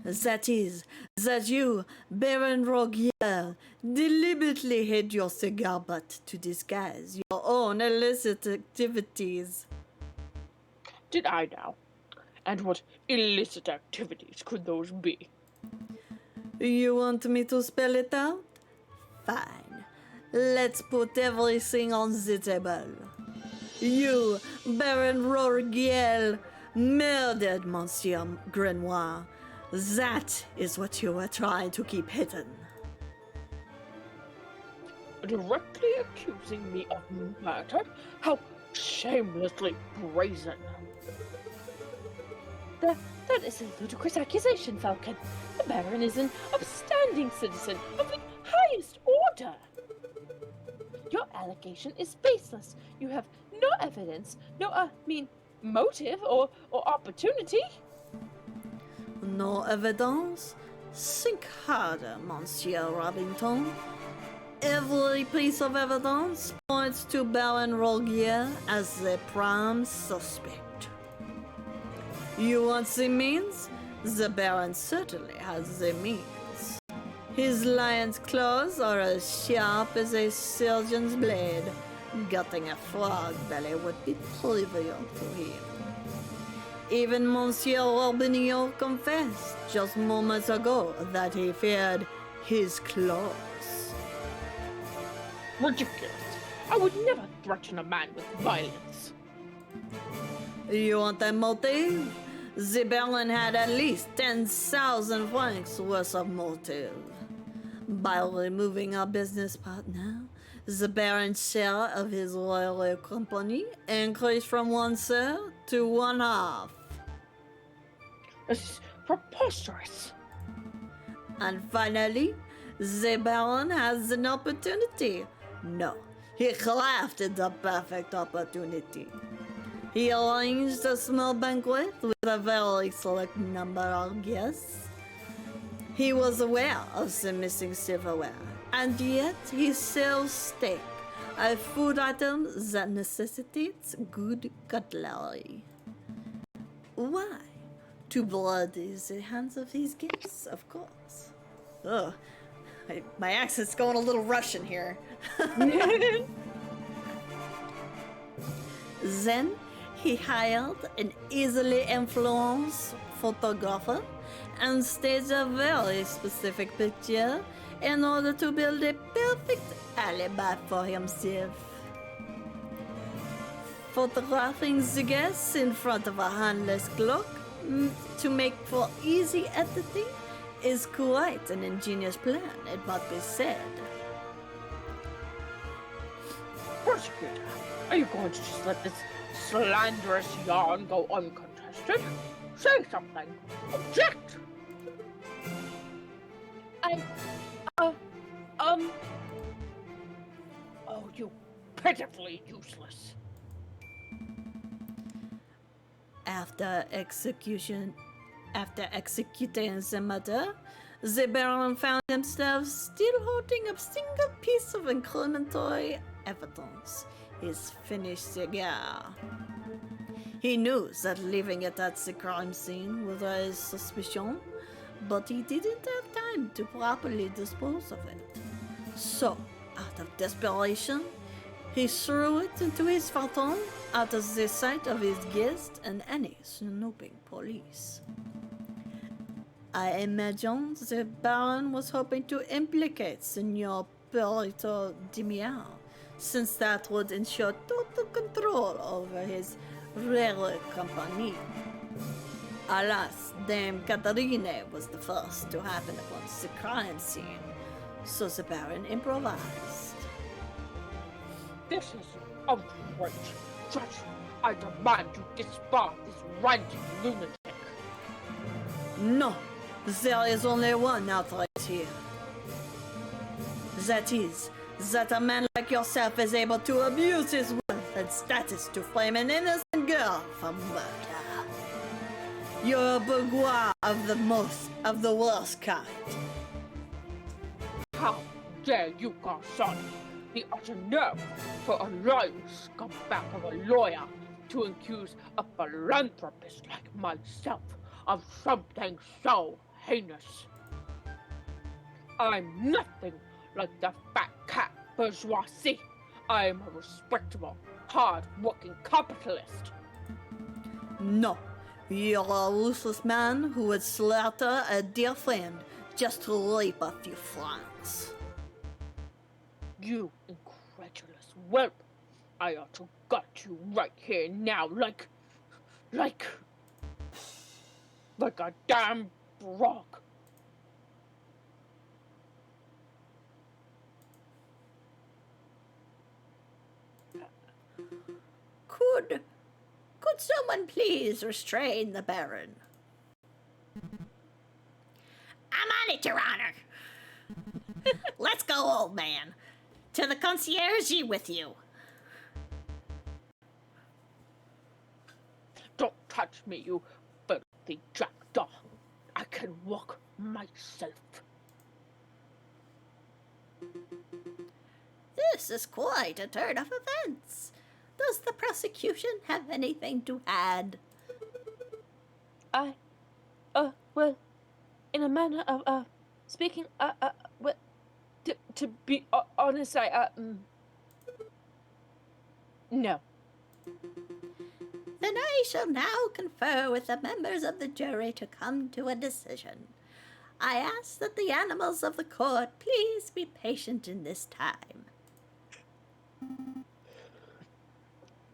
That is, that you, Baron Rogier, deliberately hid your cigar butt to disguise your own illicit activities. Did I now? And what illicit activities could those be? You want me to spell it out? Fine. Let's put everything on the table. You, Baron Rogier, murdered Monsieur Grenoir. That is what you were trying to keep hidden. Directly accusing me of murder? How shamelessly brazen! That is a ludicrous accusation, Falcon. The Baron is an upstanding citizen of the highest order. Your allegation is baseless. You have no evidence, motive or opportunity. No evidence? Think harder, Monsieur Robinson. Every piece of evidence points to Baron Rogier as the prime suspect. You want the means? The Baron certainly has the means. His lion's claws are as sharp as a surgeon's blade. Gutting a frog belly would be trivial to him. Even Monsieur Robinson confessed just moments ago that he feared his claws. Ridiculous! I would never threaten a man with violence. You want a motive? The Baron had at least 10,000 francs worth of motive. By removing our business partner, the Baron's share of his royal company increased from 1/3 to 1/2. This is preposterous. And finally, the Baron has an opportunity. No, he crafted the perfect opportunity. He arranged a small banquet with a very select number of guests. He was aware of the missing silverware, and yet he sells steak, a food item that necessitates good cutlery. Why? To bloody the hands of his guests, of course. Ugh, my accent's going a little Russian here. Then he hired an easily influenced photographer and staged a very specific picture in order to build a perfect alibi for himself. Photographing the guests in front of a handless clock to make for easy editing is quite an ingenious plan, it must be said. Prosecutor, are you going to just let this slanderous yarn go uncontested? Say something. Object! Oh, you pitifully useless. After executing the murder, the Baron found himself still holding a single piece of incriminatory evidence, his finished cigar. He knew that leaving it at the crime scene would raise suspicion, but he didn't have time to properly dispose of it. So, out of desperation, he threw it into his phaeton out of the sight of his guest and any snooping police. I imagine the Baron was hoping to implicate Signor Perito Di Miao, since that would ensure total control over his rare company. Alas, Dame Caterine was the first to happen upon the crime scene, so the Baron improvised. This is outrage. Judge, I demand you disbar this ranting lunatic. No, there is only one outrage here. That is, that a man like yourself is able to abuse his wealth and status to frame an innocent girl for murder. You're a bourgeois of the worst kind. How dare you, garçon? The utter nerve for a lying scumbag of a lawyer to accuse a philanthropist like myself of something so heinous. I'm nothing like the fat cat bourgeoisie. I'm a respectable, hard-working capitalist. No, you're a ruthless man who would slaughter a dear friend just to reap a few francs. You incredulous whelp! I ought to gut you right here now, like a damn frog. Could someone please restrain the Baron? I'm on it, Your Honor. Let's go, old man. To the concierge with you. Don't touch me, you filthy jackdaw. I can walk myself. This is quite a turn of events. Does the prosecution have anything to add? Well, in a manner of, speaking, well, to be honest, no. Then I shall now confer with the members of the jury to come to a decision. I ask that the animals of the court please be patient in this time.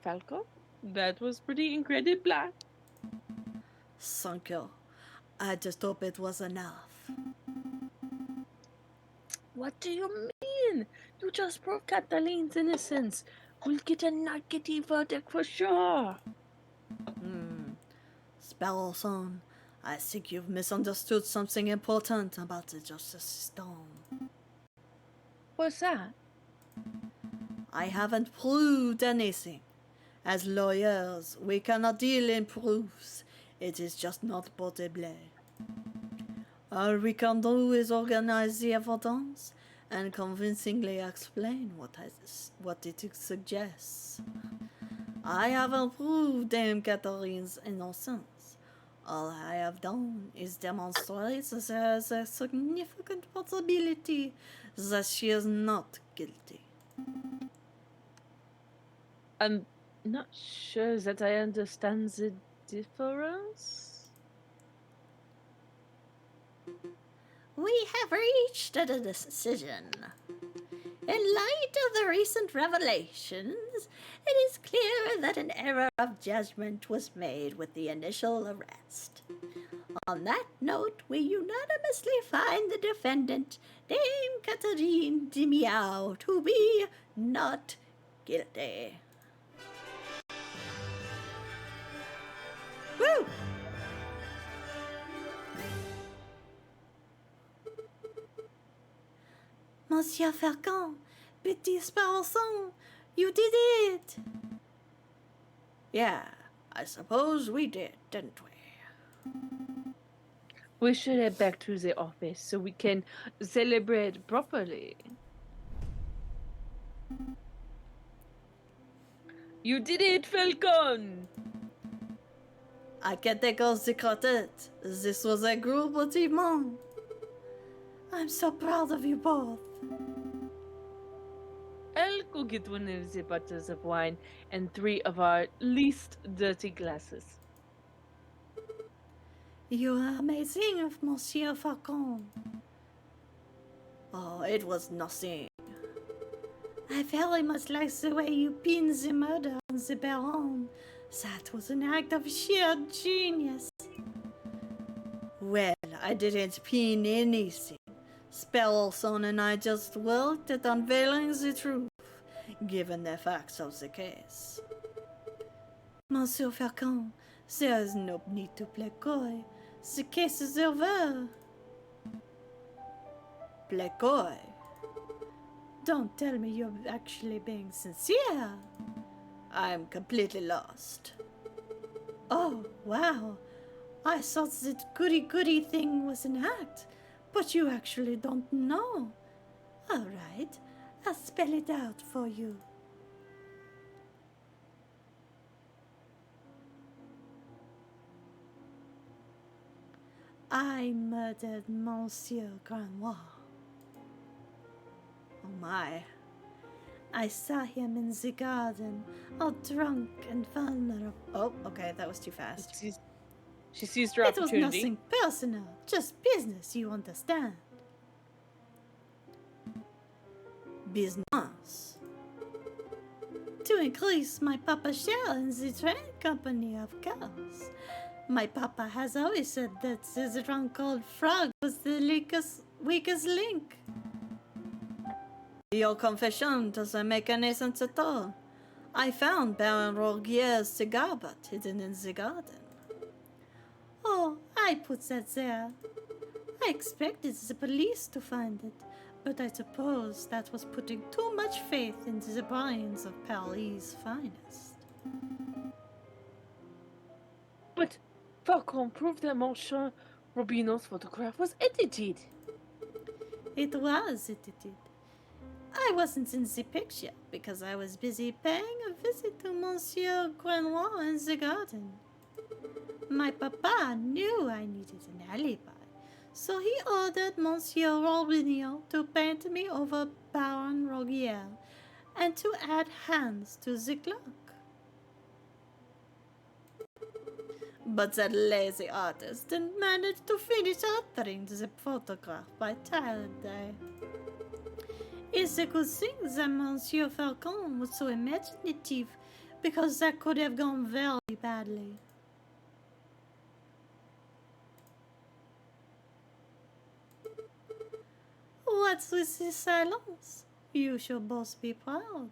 Falco, that was pretty incredible. Thank you. I just hope it was enough. What do you mean? You just proved Cataline's innocence. We'll get a not guilty verdict for sure. Sparrowson, I think you've misunderstood something important about the justice system. What's that? I haven't proved anything. As lawyers, we cannot deal in proofs. It is just not possible. All we can do is organize the evidence and convincingly explain what it suggests. I haven't proved Dame Catherine's innocence. All I have done is demonstrate that there is a significant possibility that she is not guilty. I'm not sure that I understand the difference. We have reached a decision. In light of the recent revelations, it is clear that an error of judgment was made with the initial arrest. On that note, we unanimously find the defendant, Dame Catherine de Meow, to be not guilty. Woo! Monsieur Falcon, petit paw-some, you did it! Yeah, I suppose we did, didn't we? We should head back to the office so we can celebrate properly. You did it, Falcon! I can take all the credit. This was a group achievement. I'm so proud of you both. I'll go get one of the bottles of wine and 3 of our least dirty glasses. You are amazing, Monsieur Falcon. Oh, it was nothing. I very much like the way you pinned the murder on the Baron. That was an act of sheer genius. Well, I didn't pin anything. Spellson and I just worked at unveiling the truth, given the facts of the case. Monsieur Falcon, there is no need to play coy. The case is over. Play coy? Don't tell me you're actually being sincere. I'm completely lost. Oh, wow. I thought that goody-goody thing was an act, but you actually don't know. All right, I'll spell it out for you. I murdered Monsieur Granois. Oh my. I saw him in the garden, all drunk and vulnerable. Oh, okay, that was too fast. She seized her It was opportunity. nothing personal, just business, you understand. Business. To increase my papa's share in the train company, of course. My papa has always said that the drunk old frog was the weakest link. Your confession doesn't make any sense at all. I found Baron Rogier's cigar butt hidden in the garden. Oh, I put that there. I expected the police to find it, but I suppose that was putting too much faith into the brains of Paris' finest. But Falcon proved that Monsieur Rubino's photograph was edited. It was edited. I wasn't in the picture because I was busy paying a visit to Monsieur Grenoir in the garden. My papa knew I needed an alibi, so he ordered Monsieur Robinio to paint me over Baron Rogier and to add hands to the clock. But that lazy artist didn't manage to finish altering the photograph by tired day. It's a good thing that Monsieur Falcon was so imaginative, because that could have gone very badly. What's with this silence? You should both be proud.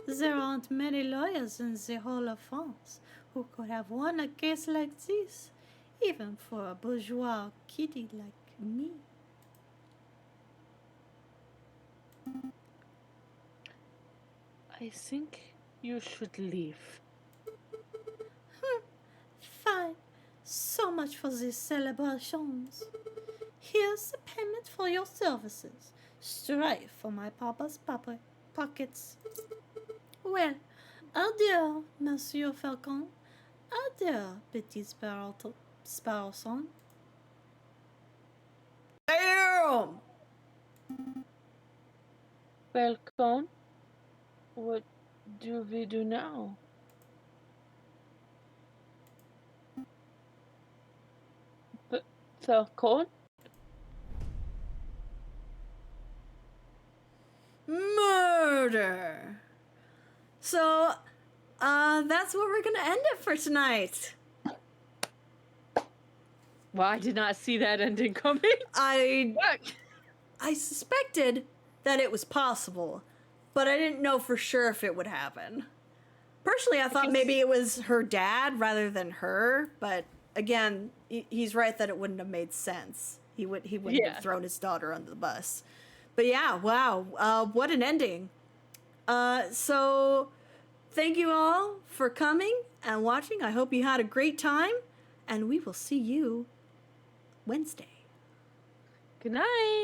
There aren't many lawyers in the whole of France who could have won a case like this, even for a bourgeois kiddie like me. I think you should leave. Fine. So much for these celebrations. Here's the payment for your services, straight from my papa's pockets. Well, adieu, Monsieur Falcon. Adieu, petit sparrowson. Damn! Falcon, what do we do now? Falcon? murder. So, that's where we're gonna end it for tonight. Well, I did not see that ending coming. I Fuck. suspected that it was possible, but I didn't know for sure if it would happen. Personally, I thought maybe it was her dad rather than her, but again, he's right that it wouldn't have made sense. He wouldn't have thrown his daughter under the bus. But yeah, wow, what an ending. So thank you all for coming and watching. I hope you had a great time, and we will see you Wednesday. Good night.